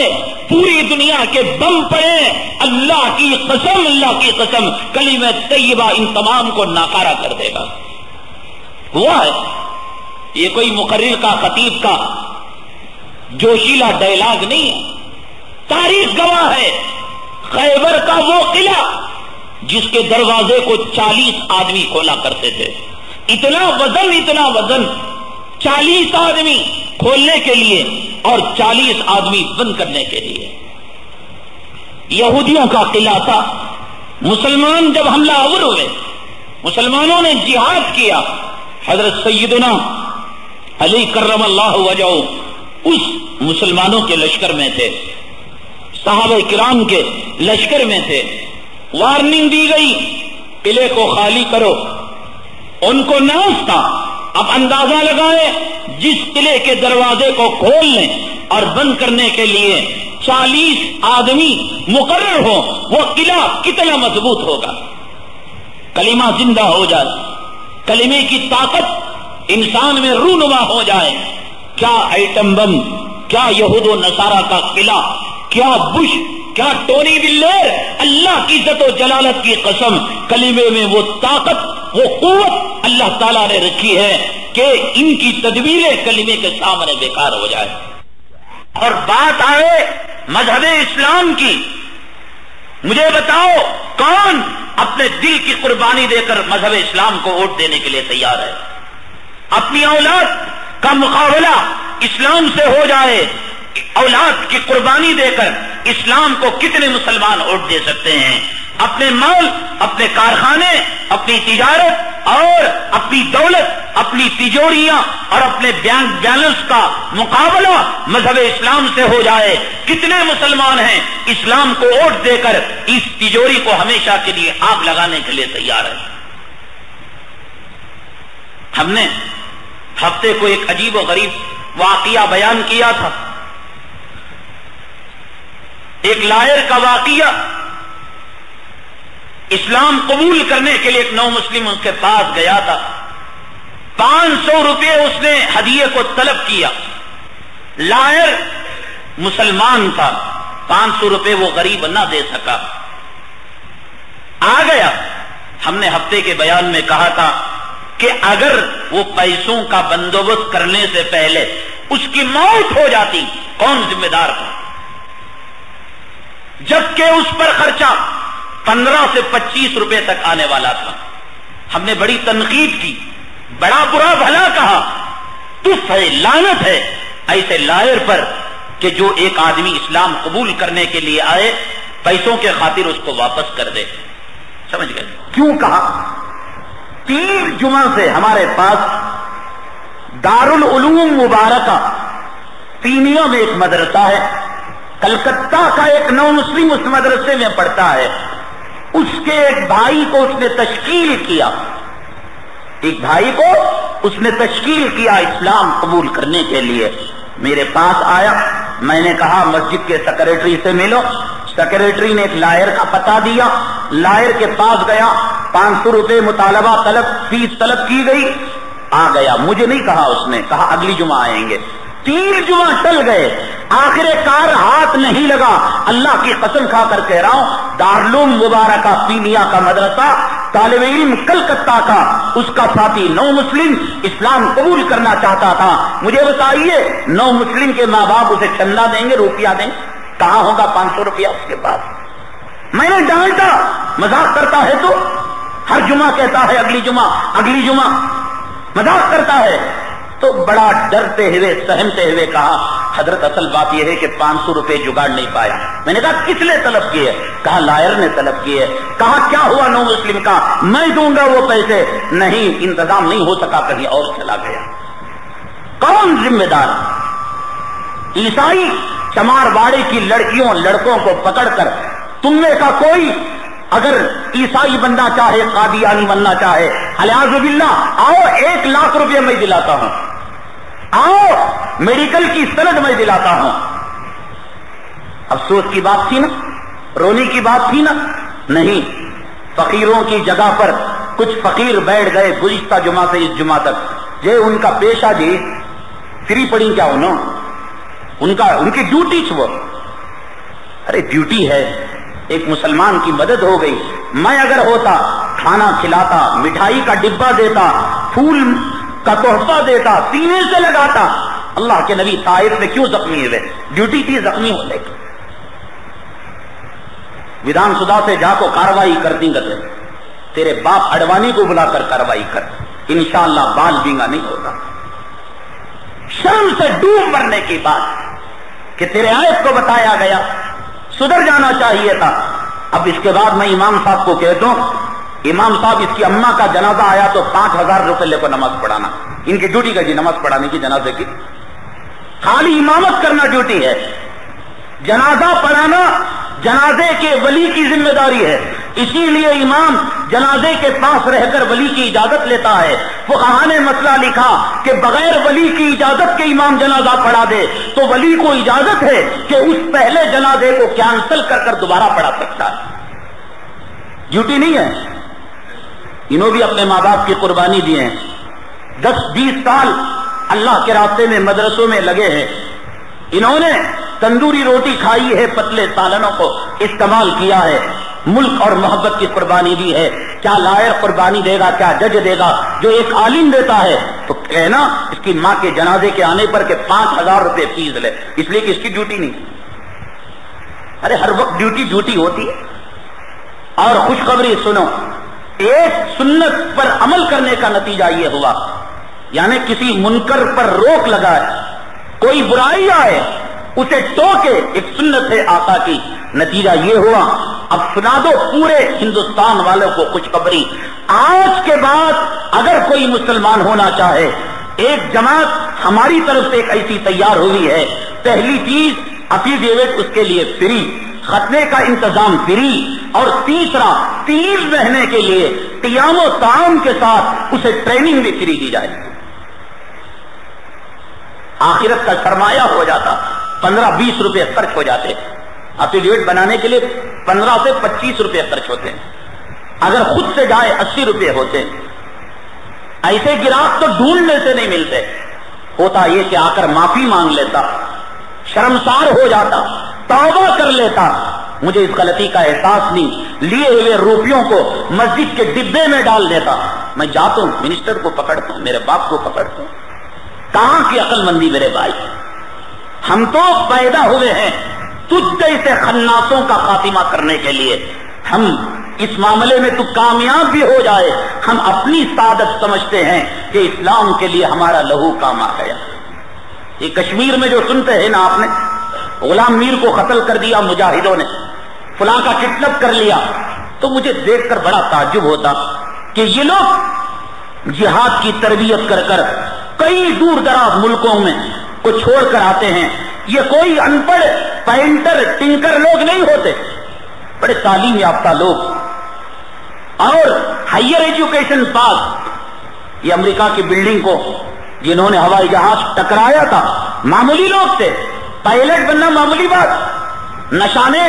پوری دنیا کے بم پڑے، اللہ کی قسم کلمہ طیبہ ان تمام کو ناکارہ کر دے گا۔ ہوا ہے، یہ کوئی مقرر کا، خطیب کا جوشیلا ڈائلاگ نہیں ہے، تاریخ گواہ ہے۔ خیبر کا وہ قلعہ جس کے دروازے کو 40 آدمی کھولا کرتے تھے، اتنا وزن 40 آدمی کھولنے کے لیے اور 40 آدمی بند کرنے کے لیے۔ یہودیوں کا قلعہ تھا۔ مسلمان جب حملہ آور ہوئے، مسلمانوں نے جہاد کیا، حضرت سیدنا علی کرم اللہ وجہہ اس مسلمانوں کے لشکر میں تھے، صحابہ کرام کے لشکر میں تھے۔ وارننگ دی گئی، قلعے کو خالی کرو، ان کو ناز تھا، اب اندازہ لگائے جس قلعے کے دروازے کو کھولنے اور بند کرنے کے لیے 40 آدمی مقرر ہو، وہ قلعہ کتنا مضبوط ہوگا۔ کلمہ زندہ ہو جائے، کلمے کی طاقت انسان میں رونما ہو جائے، کیا ایٹم بم، کیا یہود و نصارہ کا قلعہ، کیا بش، کیا ٹونی بلیر، اللہ کی عزت و جلالت کی قسم کلمے میں وہ طاقت، وہ قوت اللہ تعالیٰ نے رکھی ہے کہ ان کی تدبیریں کلمے کے سامنے بیکار ہو جائے۔ اور بات آئے مذہب اسلام کی، مجھے بتاؤ کون اپنے دل کی قربانی دے کر مذہب اسلام کو ووٹ دینے کے لیے تیار ہے؟ اپنی اولاد کا مقابلہ اسلام سے ہو جائے، اولاد کی قربانی دے کر اسلام کو کتنے مسلمان ووٹ دے سکتے ہیں؟ اپنے مال، اپنے کارخانے، اپنی تجارت اور اپنی دولت، اپنی تجوریاں اور اپنے بینک بیلنس کا مقابلہ مذہب اسلام سے ہو جائے، کتنے مسلمان ہیں اسلام کو ووٹ دے کر اس تجوری کو ہمیشہ کے لیے آگ لگانے کے لیے تیار ہے؟ ہم نے ہفتے کو ایک عجیب و غریب واقعہ بیان کیا تھا، ایک لائر کا واقعہ۔ اسلام قبول کرنے کے لیے ایک نو مسلم اس کے پاس گیا تھا، 500 روپے اس نے ہدیے کو طلب کیا۔ لائر مسلمان تھا، 500 روپے وہ غریب نہ دے سکا، آ گیا۔ ہم نے ہفتے کے بیان میں کہا تھا کہ اگر وہ پیسوں کا بندوبست کرنے سے پہلے اس کی موت ہو جاتی، کون ذمہ دار تھا؟ جبکہ اس پر خرچہ 15 سے 25 روپے تک آنے والا تھا. ہم نے بڑی تنقید کی, بڑا برا بھلا کہا, تف ہے, لعنت ہے ایسے لائر پر کہ جو ایک آدمی اسلام قبول کرنے کے لیے آئے پیسوں کے خاطر اس کو واپس کر دے. سمجھ گئے کیوں کہا؟ 3 جمعہ سے ہمارے پاس دارالعلوم مبارکہ پینیا میں ایک مدرسہ ہے, کلکتہ کا ایک نو مسلم اس مدرسے میں پڑھتا ہے. اس کے ایک بھائی کو اس نے تشکیل کیا, ایک بھائی کو اس نے تشکیل کیا اسلام قبول کرنے کے لیے. میرے پاس آیا, میں نے کہا مسجد کے سیکریٹری سے ملو. سیکریٹری نے ایک لائر کا پتہ دیا, لائر کے پاس گیا, 500 روپے مطالبہ طلب, فیس طلب کی گئی, آ گیا. مجھے نہیں کہا, اس نے کہا اگلی جمعہ آئیں گے. 3 جمعہ ٹل گئے, آخر کار ہاتھ نہیں لگا. اللہ کی قسم کھا کر کہہ رہا ہوں, دارالعلوم مبارکہ پینیا کا مدرسہ, طالب علم کلکتہ کا, اس کا ساتھی نو مسلم اسلام قبول کرنا چاہتا تھا. مجھے بتائیے نو مسلم کے ماں باپ اسے چندہ دیں گے, روپیہ دیں گے؟ کہاں ہوگا 500 روپیہ اس کے پاس. میں نے ڈانٹا, مذاق کرتا ہے تو ہر جمعہ کہتا ہے اگلی جمعہ اگلی جمعہ, مذاق کرتا ہے. تو بڑا ڈرتے ہوئے سہمتے ہوئے کہا حضرت اصل بات یہ ہے کہ 500 روپے جگاڑ نہیں پایا. میں نے کہا کس نے طلب کیے؟ کہا لائر نے طلب کیے. کہا کیا ہوا نو مسلم کا؟ میں دوں گا وہ پیسے. نہیں, انتظام نہیں ہو سکا, کہیں اور چلا گیا. کون ذمہ دار؟ عیسائی چمار واڑے کی لڑکیوں لڑکوں کو پکڑ کر, تم میں کا کوئی اگر عیسائی بننا چاہے, قادیانی بننا چاہے, الیاذ باللہ, آؤ 1 لاکھ روپے میں دلاتا ہوں, آؤ میڈیکل کی سند میں دلاتا ہوں. افسوس کی بات تھی نا, رونے کی بات تھی نا. نہیں, فقیروں کی جگہ پر کچھ فقیر بیٹھ گئے گزشتہ جمعہ سے اس جمعہ تک. یہ ان کا پیشہ جی فری پڑی کیا ہونا, ان کی ڈیوٹی چھو. ارے ڈیوٹی ہے, ایک مسلمان کی مدد ہو گئی. میں اگر ہوتا کھانا کھلاتا, مٹھائی کا ڈبہ دیتا, پھول کا تحفہ دیتا, سینے سے لگاتا. اللہ کے نبی طائف میں کیوں زخمی ہوئے؟ ڈیوٹی تھی زخمی ہونے کی. ودھان سبھا سے جا کو کاروائی کر دیں گے, تیرے باپ اڈوانی کو بلا کر کاروائی کر, انشاءاللہ بال بینگا نہیں ہوگا. شرم سے ڈوب مرنے کی بات کہ تیرے عیب کو بتایا گیا, سدھر جانا چاہیے تھا. اب اس کے بعد میں امام صاحب کو کہتا ہوں, امام صاحب اس کی اماں کا جنازہ آیا تو 5000 روپے لے کر نماز پڑھانا. ان کی ڈیوٹی کا جی نماز پڑھانے کی, جنازے کی, خالی امامت کرنا ڈیوٹی ہے. جنازہ پڑھانا جنازے کے ولی کی ذمہ داری ہے. اسی لیے امام جنازے کے پاس رہ کر ولی کی اجازت لیتا ہے. فقہاء نے مسئلہ لکھا کہ بغیر ولی کی اجازت کے امام جنازہ پڑھا دے تو ولی کو اجازت ہے کہ اس پہلے جنازے کو کینسل کر کر دوبارہ پڑھا سکتا ہے. ڈیوٹی نہیں ہے. انہوں بھی اپنے ماں باپ کی قربانی دی ہیں, 10-20 سال اللہ کے راستے میں مدرسوں میں لگے ہیں. انہوں نے تندوری روٹی کھائی ہے, پتلے سالنوں کو استعمال کیا ہے, ملک اور محبت کی قربانی دی ہے. کیا لائر قربانی دے گا, کیا جج دے گا؟ جو ایک عالم دیتا ہے تو کہنا اس کی ماں کے جنازے کے آنے پر کہ 5000 روپے فیس لے, اس لیے کہ اس کی ڈیوٹی نہیں. ارے ہر وقت ڈیوٹی ہوتی ہے. اور خوشخبری سنو, ایک سنت پر عمل کرنے کا نتیجہ یہ ہوا, یعنی کسی منکر پر روک لگائے, کوئی برائی آئے اسے ٹوکے, ایک سنت ہے آقا کی, نتیجہ یہ ہوا. اب سنا دو پورے ہندوستان والوں کو خوشخبری, آج کے بعد اگر کوئی مسلمان ہونا چاہے, ایک جماعت ہماری طرف سے ایک ایسی تیار ہوئی ہے. پہلی چیز افیڈیوٹ اس کے لیے فری, ختنے کا انتظام فری, اور تیسرا 3 مہینے کے لیے قیام و طعام کے ساتھ اسے ٹریننگ بھی فری دی جائے. آخرت کا سرمایہ ہو جاتا, 15-20 روپے خرچ ہو جاتے. افیڈیوٹ بنانے کے لیے 15 سے 25 روپے خرچ ہوتے ہیں. اگر خود سے جائے 80 روپے ہوتے. ایسے گراہک تو ڈھونڈنے سے نہیں ملتے. ہوتا یہ کہ آ کر معافی مانگ لیتا, شرمسار ہو جاتا, توبہ کر لیتا. مجھے اس غلطی کا احساس نہیں, لیے ہوئے روپیوں کو مسجد کے ڈبے میں ڈال دیتا. میں جاتا ہوں, منسٹر کو پکڑتا ہوں, میرے باپ کو پکڑتا ہوں. کہاں کی عقل مندی میرے بھائی؟ ہم تو پیدا ہوئے ہیں تجھ جیسے خناسوں کا خاتمہ کرنے کے لیے. ہم اس معاملے میں تو کامیاب بھی ہو جائے، ہم اپنی سعادت سمجھتے ہیں کہ اسلام کے لیے ہمارا لہو کام آ گیا۔ یہ کشمیر میں جو سنتے ہیں نا، آپ نے غلام میر کو قتل کر دیا مجاہدوں نے، فلاں کا کڈنیپ کر لیا، تو مجھے دیکھ کر بڑا تعجب ہوتا کہ یہ لوگ جہاد کی تربیت کر کر کئی دور دراز ملکوں میں کو چھوڑ کر آتے ہیں۔ یہ کوئی ان پڑھ پینٹر ٹنکر لوگ نہیں ہوتے، بڑے تعلیم یافتہ لوگ اور ہائر ایجوکیشن پاس۔ یہ امریکہ کی بلڈنگ کو جنہوں نے ہوائی جہاز ٹکرایا تھا معمولی لوگ تھے، پائلٹ بننا معمولی بات، نشانے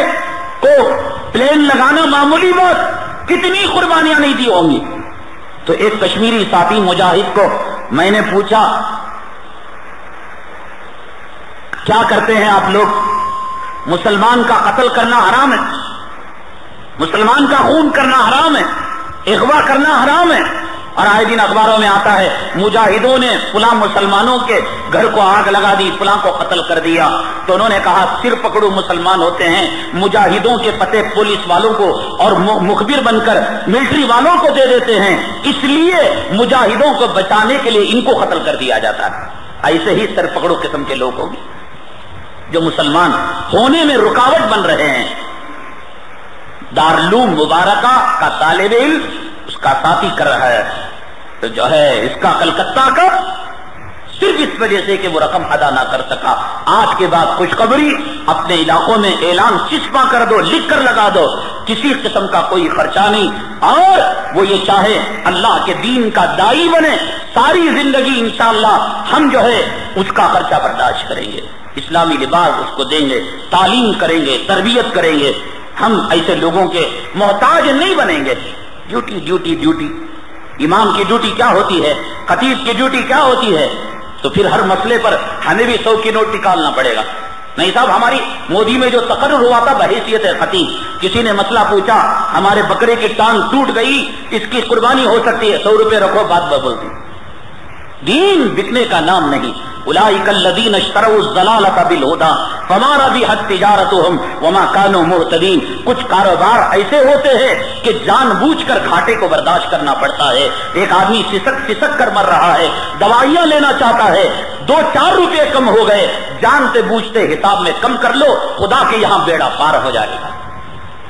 کو پلین لگانا معمولی بات، کتنی قربانیاں نہیں دی ہوں گی۔ تو ایک کشمیری ساتھی مجاہد کو میں نے پوچھا کیا کرتے ہیں آپ لوگ؟ مسلمان کا قتل کرنا حرام ہے، مسلمان کا خون کرنا حرام ہے، اغوا کرنا حرام ہے، اور آئے دن اخباروں میں آتا ہے مجاہدوں نے فلاں مسلمانوں کے گھر کو آگ لگا دی، فلاں کو قتل کر دیا۔ تو انہوں نے کہا سر پکڑو مسلمان ہوتے ہیں، مجاہدوں کے پتے پولیس والوں کو اور مخبر بن کر ملٹری والوں کو دے دیتے ہیں، اس لیے مجاہدوں کو بچانے کے لیے ان کو قتل کر دیا جاتا ہے۔ ایسے ہی سر پکڑو قسم کے لوگ ہوں گے جو مسلمان ہونے میں رکاوٹ بن رہے ہیں۔ دارالعلوم مبارکہ کا طالب علم اس کا ساتھی کر رہا ہے، تو جو ہے اس کا کلکتہ کا صرف اس وجہ سے کہ وہ رقم ادا نہ کر سکا۔ آج کے بعد خوشخبری اپنے علاقوں میں اعلان چسپاں کر دو، لکھ کر لگا دو، کسی قسم کا کوئی خرچہ نہیں، اور وہ یہ چاہے اللہ کے دین کا داعی بنے، ساری زندگی انشاءاللہ ہم جو ہے اس کا خرچہ برداشت کریں گے، اسلامی لباس اس کو دیں گے، تعلیم کریں گے، تربیت کریں گے، ہم ایسے لوگوں کے محتاج نہیں بنیں گے۔ ڈیوٹی ڈیوٹی ڈیوٹی، امام کی ڈیوٹی کیا ہوتی ہے، خطیب کی ڈیوٹی کیا ہوتی ہے؟ تو پھر ہر مسئلے پر ہمیں بھی 100 کی نوٹ نکالنا پڑے گا۔ نہیں صاحب، ہماری مودی میں جو تقرر ہوا تھا بحیثیت خطیب، کسی نے مسئلہ پوچھا ہمارے بکرے کی ٹانگ ٹوٹ گئی، اس کی قربانی ہو سکتی ہے، 100 روپے رکھو، بات بولتی۔ دین بکنے کا نام نہیں۔ اولئک الذین اشتروا الضلالۃ بالہدی فما ربحت تجارتہم وما کانوا مہتدین۔ کچھ کاروبار ایسے ہوتے ہیں کہ جان بوجھ کر گھاٹے کو برداشت کرنا پڑتا ہے۔ ایک آدمی سسک کر مر رہا ہے، دوائیاں لینا چاہتا ہے، 2-4 روپے کم ہو گئے، جانتے بوجھتے حساب میں کم کر لو، خدا کے یہاں بیڑا پار ہو جائے گا۔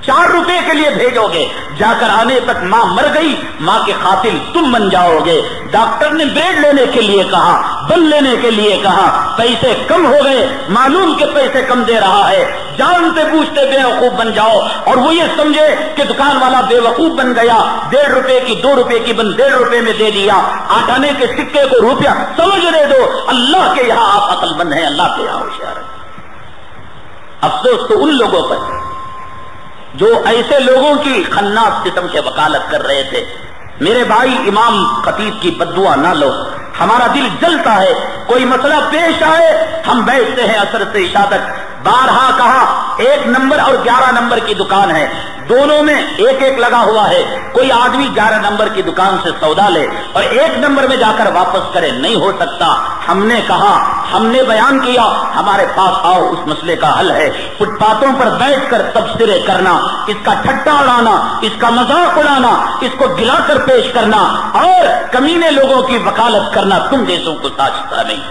4 روپے کے لیے بھیجو گے، جا کر آنے تک ماں مر گئی، ماں کے قاتل تم بن جاؤ گے۔ ڈاکٹر نے بیڈ لینے کے لیے کہا، بل لینے کے لیے کہا، پیسے کم ہو گئے، معلوم کہ پیسے کم دے رہا ہے، جانتے بوجھتے بے وقوف بن جاؤ، اور وہ یہ سمجھے کہ دکان والا بے وقوف بن گیا، 1.5 روپے کی 2 روپے کی بن 1.5 روپے میں دے دیا، آٹھانے کے سکے کو روپیہ سمجھنے دو۔ اللہ کے یہاں آپ عقل مند ہیں، اللہ کے یہاں ہوشیار ہیں۔ افسوس تو ان لوگوں پر جو ایسے لوگوں کی خناس قسم سے وکالت کر رہے تھے۔ میرے بھائی، امام خطیب کی بددعا نہ لو، ہمارا دل جلتا ہے، کوئی مسئلہ پیش آئے ہم بیٹھتے ہیں عصر سے عشاء تک۔ بارہا کہا 1 نمبر اور 11 نمبر کی دکان ہے، دونوں میں 1-1 لگا ہوا ہے، کوئی آدمی 11 نمبر کی دکان سے سودا لے اور 1 نمبر میں جا کر واپس کرے، نہیں ہو سکتا۔ ہم نے کہا، ہم نے بیان کیا، ہمارے پاس آؤ، اس مسئلے کا حل ہے۔ فٹ پاتھوں پر بیٹھ کر تبصرے کرنا، اس کا ٹھٹا اڑانا، اس کا مذاق اڑانا، اس کو گلا کر پیش کرنا اور کمینے لوگوں کی وکالت کرنا تم جیسوں کو ساجتا نہیں۔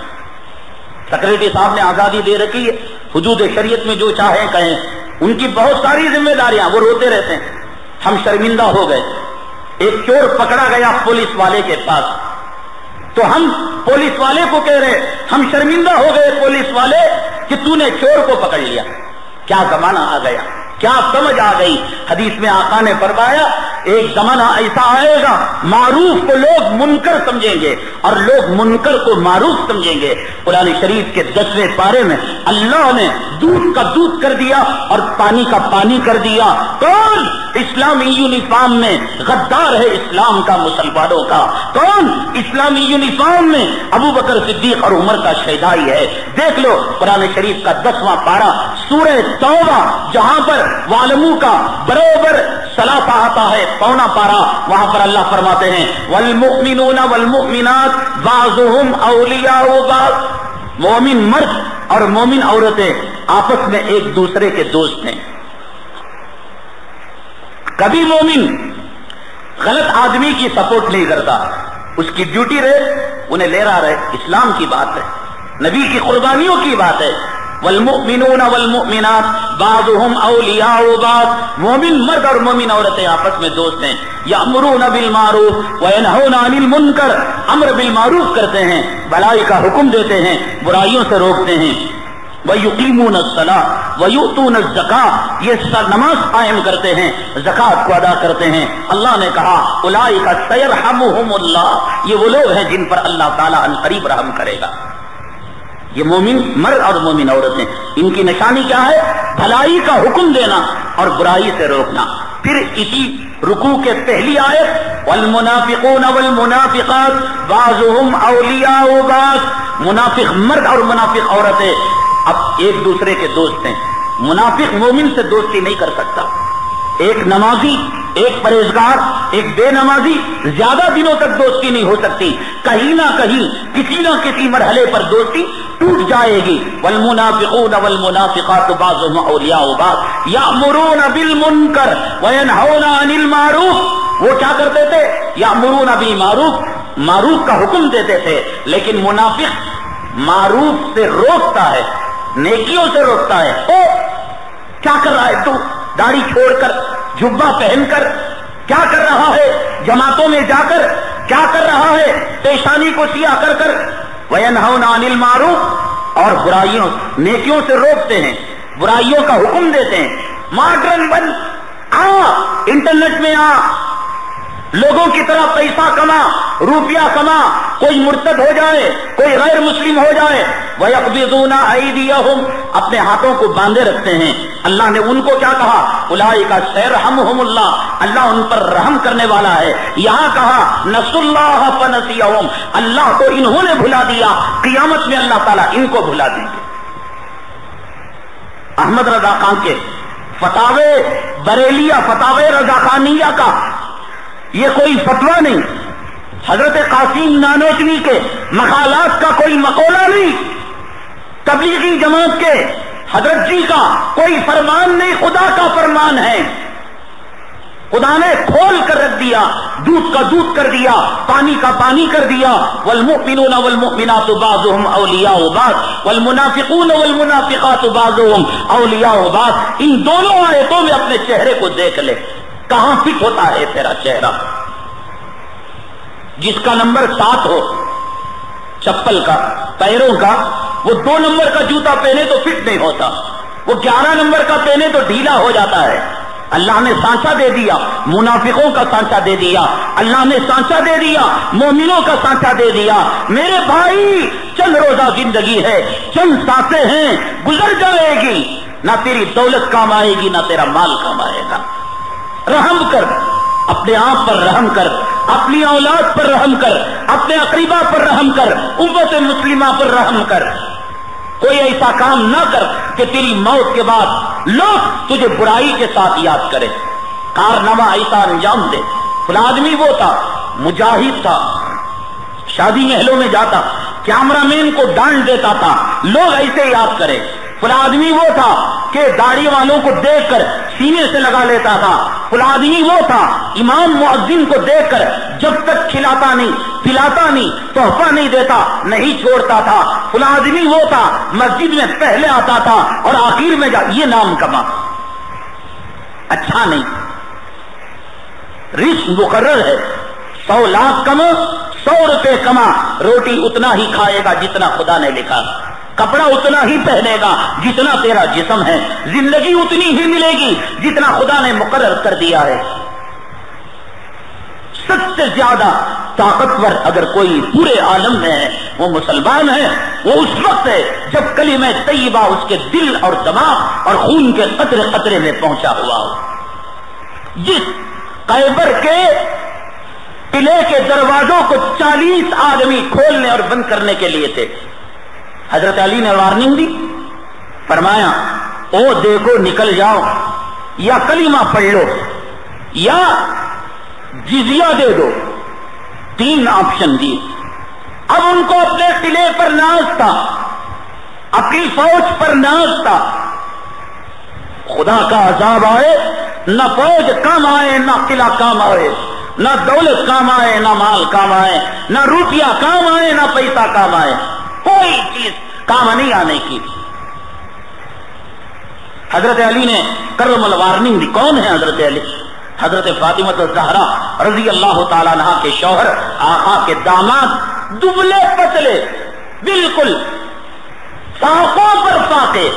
سیکرٹری صاحب نے آزادی دے رکھی ہے، حدود شریعت میں جو چاہیں کہیں، ان کی بہت ساری ذمہ داریاں، وہ روتے رہتے ہیں۔ ہم شرمندہ ہو گئے، ایک چور پکڑا گیا پولیس والے کے پاس، تو ہم پولیس والے کو کہہ رہے، ہم شرمندہ ہو گئے پولیس والے کہ تو نے چور کو پکڑ لیا۔ کیا زمانہ آ گیا، کیا سمجھ آ گئی۔ حدیث میں آقا نے فرمایا ایک زمانہ ایسا آئے گا معروف کو لوگ منکر سمجھیں گے اور لوگ منکر کو معروف سمجھیں گے۔ قرآن شریف کے 10ویں پارے میں اللہ نے دودھ کا دودھ کر دیا اور پانی کا پانی کر دیا۔ کون اسلامی یونیفارم میں غدار ہے اسلام کا، مسلمانوں کا؟ کون اسلامی یونیفارم میں ابو بکر صدیق اور عمر کا شہدائی ہے؟ دیکھ لو قرآن شریف کا 10واں پارہ سورہ توبہ، جہاں پر والمو کا برابر سلاطہ آتا ہے، پونا پارا، وہاں پر اللہ فرماتے ہیں والمؤمنون والمؤمنات بعضهم اولیاء بعض، مومن مرد اور مومن عورتیں آپس میں ایک دوسرے کے دوست ہیں۔ کبھی مومن غلط آدمی کی سپورٹ نہیں کرتا، اس کی ڈیوٹی رہے انہیں لے رہا رہے، اسلام کی بات ہے، نبی کی قربانیوں کی بات ہے۔ والمؤمنون والمؤمنات بعضهم اولیاء بعض، مومن مرد اور مومن عورتیں آپس میں دوست ہیں۔ یامرون بالمعروف وینہون عن المنکر، امر بالمعروف کرتے ہیں، بھلائی کا حکم دیتے ہیں، برائیوں سے روکتے ہیں۔ وَيُقِيمُونَ الصَّلَاةَ وَيُؤْتُونَ الزَّكَاةَ، یہ نماز قائم کرتے ہیں، زکوٰۃ کو ادا کرتے ہیں۔ اللہ نے کہا اولئک سیرحمہم اللہ، یہ وہ لوگ ہیں جن پر اللہ تعالیٰ عنقریب رحم کرے گا۔ یہ مومن مرد اور مومن عورتیں، ان کی نشانی کیا ہے؟ بھلائی کا حکم دینا اور برائی سے روکنا۔ پھر اسی رکوع کے پہلی آیت والمنافقون والمنافقات بعضهم اولیاء بعض، منافق مرد اور منافق عورتیں اب ایک دوسرے کے دوست ہیں۔ منافق مومن سے دوستی نہیں کر سکتا، ایک نمازی ایک پرہیزگار ایک بے نمازی زیادہ دنوں تک دوستی نہیں ہو سکتی، کہیں نہ کہیں کسی نہ کسی مرحلے پر دوستی ٹوٹ جائے گی۔ والمنافقون والمنافقات بعضهم اولیاء بعض یأمرون بالمنکر وینہون عن المعروف، وہ کیا کرتے تھے؟ یأمرون بالمعروف، معروف کا حکم دیتے تھے، لیکن منافق معروف سے روکتا ہے، نیکیوں سے روکتا ہے۔ او کیا کر رہا ہے تو؟ داڑھی چھوڑ کر جبہ پہن کر کیا کر رہا ہے؟ جماعتوں میں جا کر کیا کر رہا ہے؟ پیشانی کو سیاہ کر کر۔ وینہون عن المعروف، اور برائیوں نیکیوں سے روکتے ہیں، برائیوں کا حکم دیتے ہیں۔ ماڈرن بن، انٹرنیٹ میں لوگوں کی طرح پیسہ کما، روپیہ کما، کوئی مرتد ہو جائے، کوئی غیر مسلم ہو جائے، وَيَقْبِضُونَ أَيْدِيَهُمْ، اپنے ہاتھوں کو باندھے رکھتے ہیں۔ اللہ نے ان کو کیا کہا؟ اولئک سیرحمہم اللہ، اللہ ان پر رحم کرنے والا ہے۔ یہاں کہا نسوا اللہ فنسیہم، اللہ کو انہوں نے بھلا دیا، قیامت میں اللہ تعالیٰ ان کو بھلا دیں گے۔ احمد رضا خان کے فتاوے بریلیہ، فتاوے رضا خانیہ کا یہ کوئی فتویٰ نہیں، حضرت قاسم نانوتوی کے مقالات کا کوئی مقولہ نہیں، تبلیغی جماعت کے حضرت جی کا کوئی فرمان نہیں، خدا کا فرمان ہے۔ خدا نے کھول کر رکھ دیا، دودھ کا دودھ کر دیا، پانی کا پانی کر دیا۔ والمؤمنون والمؤمنات بعضهم اولیاء بعض والمنافقون والمنافقات بعضهم اولیاء بعض، ان دونوں آیتوں میں اپنے چہرے کو دیکھ لے، کہاں فٹ ہوتا ہے تیرا چہرہ؟ جس کا نمبر 7 ہو چپل کا، پیروں کا، وہ 2 نمبر کا جوتا پہنے تو فٹ نہیں ہوتا، وہ 11 نمبر کا پہنے تو ڈھیلا ہو جاتا ہے۔ اللہ نے سانچہ دے دیا، منافقوں کا سانچہ دے دیا، اللہ نے سانچہ دے دیا، مومنوں کا سانچہ دے دیا۔ میرے بھائی، چند روزہ زندگی ہے، چند سانسیں ہیں، گزر جائے گی، نہ تیری دولت کام آئے گی نہ تیرا مال کام آئے گا۔ رحم کر، اپنے آپ پر رحم کر، اپنی اولاد پر رحم کر، اپنے اقربا پر رحم کر، امت مسلمہ پر رحم کر۔ کوئی ایسا کام نہ کر کہ تیری موت کے بعد لوگ تجھے برائی کے ساتھ یاد کرے، کارنامہ ایسا انجام دے۔ فلاں آدمی وہ تھا، مجاہد تھا، شادی محلوں میں جاتا، کیمرہ مین کو ڈانٹ دیتا تھا، لوگ ایسے یاد کرے۔ فلاں آدمی وہ تھا کہ داڑھی والوں کو دیکھ کر سینے سے لگا لیتا تھا، فلاں آدمی وہ تھا امام مؤذن کو دیکھ کر جب تک کھلاتا نہیں پلاتا نہیں تحفہ نہیں دیتا نہیں چھوڑتا تھا، فلاں آدمی وہ تھا مسجد میں پہلے آتا تھا اور آخر میں یہ نام کما۔ اچھا نہیں، رزق مقرر ہے، 100 لاکھ کما، 100 روپے کما، روٹی اتنا ہی کھائے گا جتنا خدا نے لکھا، کپڑا اتنا ہی پہنے گا جتنا تیرا جسم ہے، زندگی اتنی ہی ملے گی جتنا خدا نے مقرر کر دیا ہے۔ سب سے زیادہ طاقتور اگر کوئی پورے عالم میں ہے وہ مسلمان ہے، وہ اس وقت ہے جب کلمہ طیبہ اس کے دل اور دماغ اور خون کے قطرے قطرے میں پہنچا ہوا ہو۔ جس خیبر کے قلعے کے دروازوں کو 40 آدمی کھولنے اور بند کرنے کے لیے تھے، حضرت علی نے وارننگ دی، فرمایا او دیکھو نکل جاؤ، یا کلمہ پڑھ لو یا جزیہ دے دو، 3 آپشن دیے۔ اب ان کو اپنے قلعے پر ناز تھا، اپنی فوج پر ناز تھا، خدا کا عذاب آئے نہ فوج کام آئے نہ قلعہ کام آئے، نہ دولت کام آئے نہ مال کام آئے، نہ روپیہ کام آئے نہ پیسہ کام آئے، کوئی چیز کام نہیں آنے کی۔ حضرت علی نے کرم الوارننگ دی۔ کون ہے حضرت علی؟ حضرت فاطمہ الزہرا رضی اللہ تعالیٰ عنہا کے شوہر، آقا کے داماد، دبلے پتلے، بالکل ساقوں پر فاقے،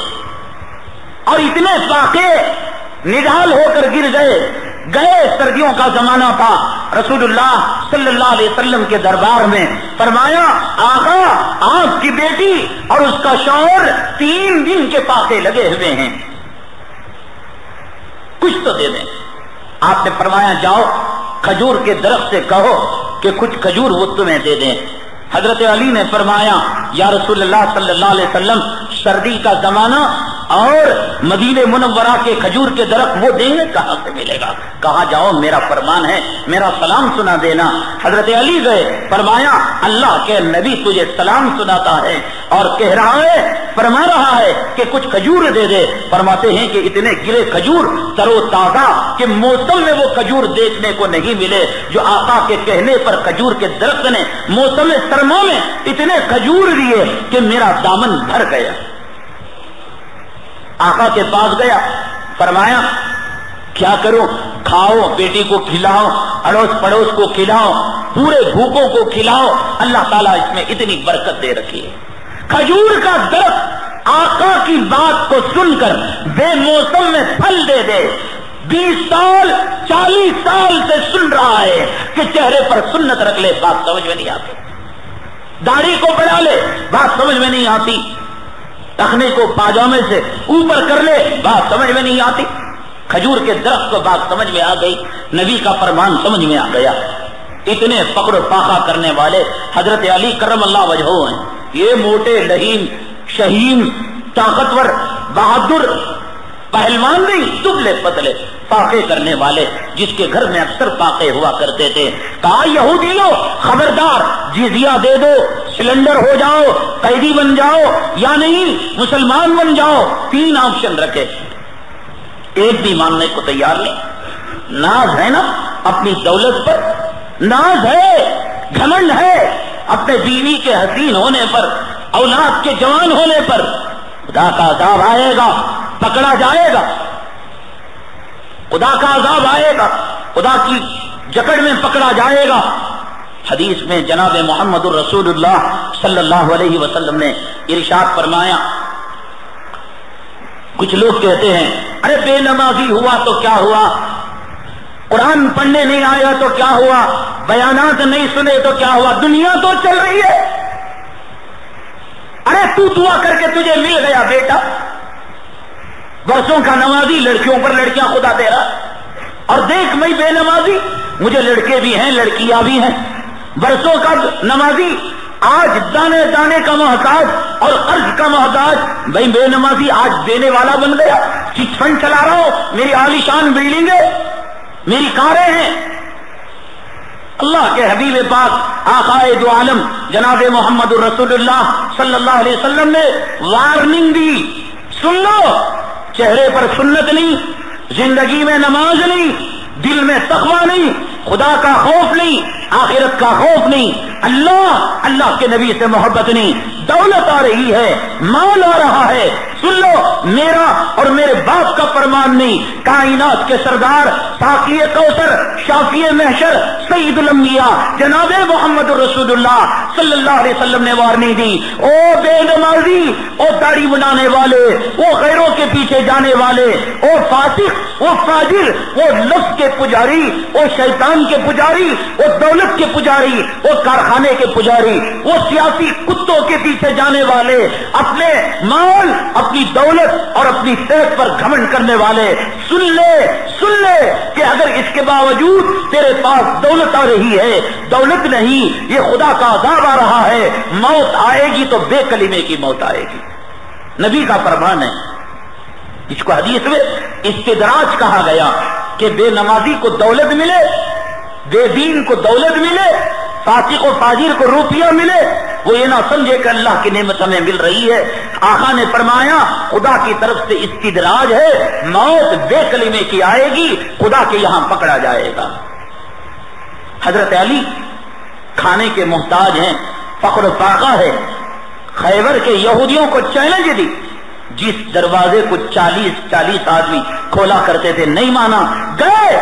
اور اتنے فاقے نڈال ہو کر گر گئے۔ سردیوں کا زمانہ تھا، رسول اللہ صلی اللہ علیہ وسلم کے دربار میں فرمایا آقا آپ کی بیٹی اور اس کا شوہر 3 دن کے فاقے لگے ہوئے ہیں، کچھ تو دے دیں۔ آپ نے فرمایا جاؤ کھجور کے درخت سے کہو کہ کچھ کھجور وہ تمہیں دے دیں۔ حضرت علی نے فرمایا یا رسول اللہ صلی اللہ علیہ وسلم سردی کا زمانہ اور مدینہ منورہ کے کھجور کے درخت وہ دیں گے، کہاں سے ملے گا؟ کہا جاؤ میرا فرمان ہے، میرا سلام سنا دینا۔ حضرت علی گئے، فرمایا اللہ کے نبی تجھے سلام سناتا ہے اور کہہ رہا ہے، فرما رہا ہے کہ کچھ کھجور دے دے۔ فرماتے ہیں کہ اتنے گرے کھجور تر و تازہ کہ موسم میں وہ کھجور دیکھنے کو نہیں ملے جو آقا کے کہنے پر کھجور کے درخت نے موسم سرما میں اتنے کھجور دیے کہ میرا دامن بھر گیا۔ آقا کے پاس گیا، فرمایا کیا کروں؟ کھاؤ، بیٹی کو کھلاؤ، اڑوس پڑوس کو کھلاؤ، پورے بھوکوں کو کھلاؤ، اللہ تعالیٰ اس میں اتنی برکت دے رکھی ہے۔ کھجور کا درخت آقا کی بات کو سن کر بے موسم میں پھل دے دے، 20 سال 40 سال سے سن رہا ہے کہ چہرے پر سنت رکھ لے، بات سمجھ میں نہیں آتی، داڑھی کو بڑھا لے، بات سمجھ میں نہیں آتی، ٹخنے کو پاجامے سے اوپر کر لے، بات سمجھ میں نہیں آتی۔ کھجور کے درخت کو بات سمجھ میں آ گئی، نبی کا فرمان سمجھ میں آ گیا۔ اتنے فقر و فاقہ کرنے والے حضرت علی کرم اللہ وجہہ ہیں، یہ موٹے لہیم شہیم طاقتور بہادر پہلوان نہیں، دبلے پتلے فاقے کرنے والے، جس کے گھر میں اکثر فاقے ہوا کرتے تھے۔ کہا یہودیوں خبردار، جزیہ دے دو، سلنڈر ہو جاؤ، قیدی بن جاؤ، یا نہیں مسلمان بن جاؤ، 3 آپشن رکھے، ایک بھی ماننے کو تیار نہیں۔ ناز ہے نا اپنی دولت پر، ناز ہے، گھمنڈ ہے اپنے بیوی کے حسین ہونے پر، اولاد کے جوان ہونے پر، خدا کا عذاب آئے گا، پکڑا جائے گا، خدا کا عذاب آئے گا، خدا کی جکڑ میں پکڑا جائے گا۔ حدیث میں جناب محمد الرسول اللہ صلی اللہ علیہ وسلم نے ارشاد فرمایا، کچھ لوگ کہتے ہیں ارے بے نمازی ہوا تو کیا ہوا، قرآن پڑھنے نہیں آیا تو کیا ہوا، بیانات نہیں سنے تو کیا ہوا، دنیا تو چل رہی ہے۔ ارے تو دعا کر کے تجھے مل گیا بیٹا، برسوں کا نمازی، لڑکیوں پر لڑکیاں خدا دے رہا، اور دیکھ میں بے نمازی، مجھے لڑکے بھی ہیں لڑکیاں بھی ہیں، برسوں کا نمازی آج دانے دانے کا محتاج اور قرض کا محتاج، بھائی بے نمازی آج دینے والا بن گیا، چٹ فنڈ چلا رہا ہوں، میری عالیشان بلڈنگیں، میری کاریں ہیں۔ اللہ کے حبیب پاک آقائے دو عالم جناب محمد الرسول اللہ صلی اللہ علیہ وسلم نے وارننگ دی، سن لو، چہرے پر سنت نہیں، زندگی میں نماز نہیں، دل میں تقویٰ نہیں، خدا کا خوف نہیں، آخرت کا خوف نہیں، اللہ کے نبی سے محبت نہیں، دولت آ رہی ہے، مال آ رہا ہے، سن لو میرا اور میرے باپ کا فرمان نہیں، کائنات کے سردار ساقی کوثر شافی محشر سید الانبیاء جناب محمد الرسول اللہ صلی اللہ علیہ وسلم نے وارننگ دی، او بے نمازی، او داڑھی بنانے والے، او غیروں کے پیچھے جانے والے، او فاسق، او فاجر، او لفظ کے پجاری، او شیطان کے پجاری، او دولت کے پجاری، او کارخانے کے پجاری، وہ سیاسی کتوں کے پیچھے جانے والے، اپنے مال، اپنی دولت اور اپنی صحت پر گھمنڈ کرنے والے، سن لے کہ اگر اس کے باوجود تیرے پاس دولت آ رہی ہے، دولت نہیں، یہ خدا کا عذاب آ رہا ہے، موت آئے گی تو بے کلمے کی موت آئے گی، نبی کا فرمان ہے۔ اس کو حدیث میں استدراج کہا گیا کہ بے نمازی کو دولت ملے، بے دین کو دولت ملے، فاسق و فاجر کو روپیہ ملے، وہ یہ نہ سمجھے کہ اللہ کی نعمت ہمیں مل رہی ہے. آقا نے فرمایا خدا کی طرف سے استدراج ہے، موت بے کلمے کی آئے گی، خدا کے یہاں پکڑا جائے گا. حضرت علی کھانے کے محتاج ہیں، فقر و فاقہ ہے. خیبر کے یہودیوں کو چیلنج دی، جس دروازے کو 40 آدمی کھولا کرتے تھے نہیں مانا، گئے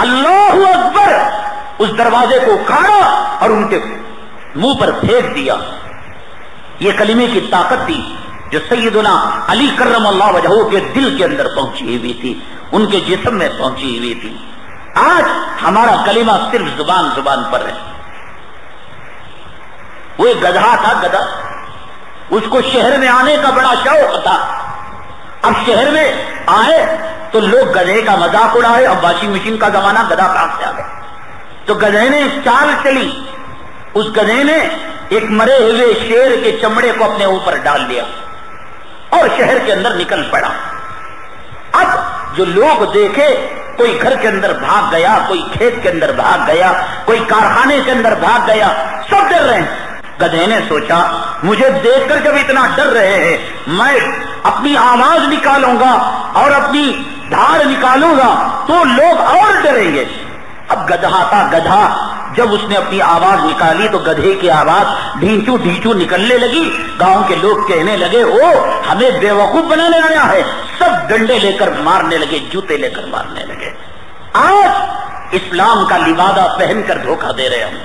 اللہ اکبر اس دروازے کو کھاڑا اور ان کے منہ پر پھینک دیا. یہ کلمے کی طاقت تھی جو سیدنا علی کرم اللہ وجہہ کے دل کے اندر پہنچی ہوئی تھی، ان کے جسم میں پہنچی ہوئی تھی. آج ہمارا کلمہ صرف زبان پر ہے. وہ ایک گدھا تھا، گدھا، اس کو شہر میں آنے کا بڑا شوق تھا. اب شہر میں آئے تو لوگ گدھے کا مذاق اڑائے. اب واشنگ مشین کا زمانہ، گدھا کہاں سے آ گئے؟ تو گدھے نے چال چلی، اس گدھے نے ایک مرے ہوئے شیر کے چمڑے کو اپنے اوپر ڈال لیا اور شہر کے اندر نکل پڑا. اب جو لوگ دیکھے، کوئی گھر کے اندر بھاگ گیا، کوئی کھیت کے اندر بھاگ گیا، کوئی کارخانے کے اندھر بھاگ گیا، سب ڈر رہے ہیں. گدھے نے سوچا مجھے دیکھ کر جب اتنا ڈر رہے ہیں، میں اپنی آواز نکالوں گا اور اپنی دھاڑ نکالوں گا تو لوگ اور ڈریں گے. اب گدھا تھا، گدھا جب اس نے اپنی آواز نکالی تو گدھے کی آواز ڈھینچو ڈھینچو نکلنے لگی. گاؤں کے لوگ کہنے لگے او ہمیں بیوقوف بنانے آیا ہے. سب ڈنڈے لے کر مارنے لگے، جوتے لے کر مارنے لگے. آج اسلام کا لبادہ پہن کر دھوکہ دے رہے ہم.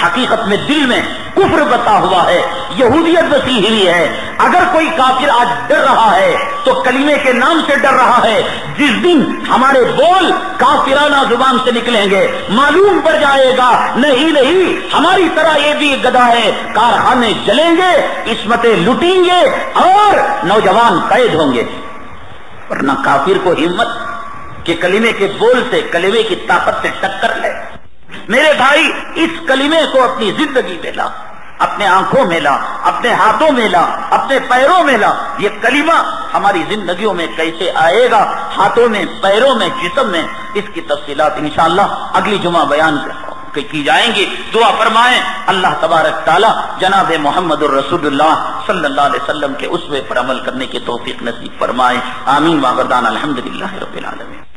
حقیقت میں دل میں کفر بسا ہوا ہے، یہودیت بسی ہوئی ہے. اگر کوئی کافر آج ڈر رہا ہے تو کلمے کے نام سے ڈر رہا ہے. جس دن ہمارے بول کافرانہ زبان سے نکلیں گے معلوم پڑ جائے گا نہیں ہماری طرح یہ بھی گدھا ہے. کارخانے جلیں گے، عصمتیں لٹیں گے اور نوجوان قید ہوں گے. ورنہ کافر کو ہمت کہ کلمے کے بول سے، کلمے کی طاقت سے ٹکر لے. میرے بھائی اس کلمے کو اپنی زندگی میں لا، اپنے آنکھوں میں لا، اپنے ہاتھوں میں لا، اپنے پیروں میں لا. یہ کلمہ ہماری زندگیوں میں کیسے آئے گا، ہاتھوں میں، پیروں میں، جسم میں، اس کی تفصیلات انشاءاللہ اگلی جمعہ بیان کی جائیں گی. دعا فرمائیں اللہ تبارک تعالی جناب محمد الرسول اللہ صلی اللہ علیہ وسلم کے اسوے پر عمل کرنے کی توفیق نصیب فرمائے. آمین. واغردان الحمدللہ رب العالمین.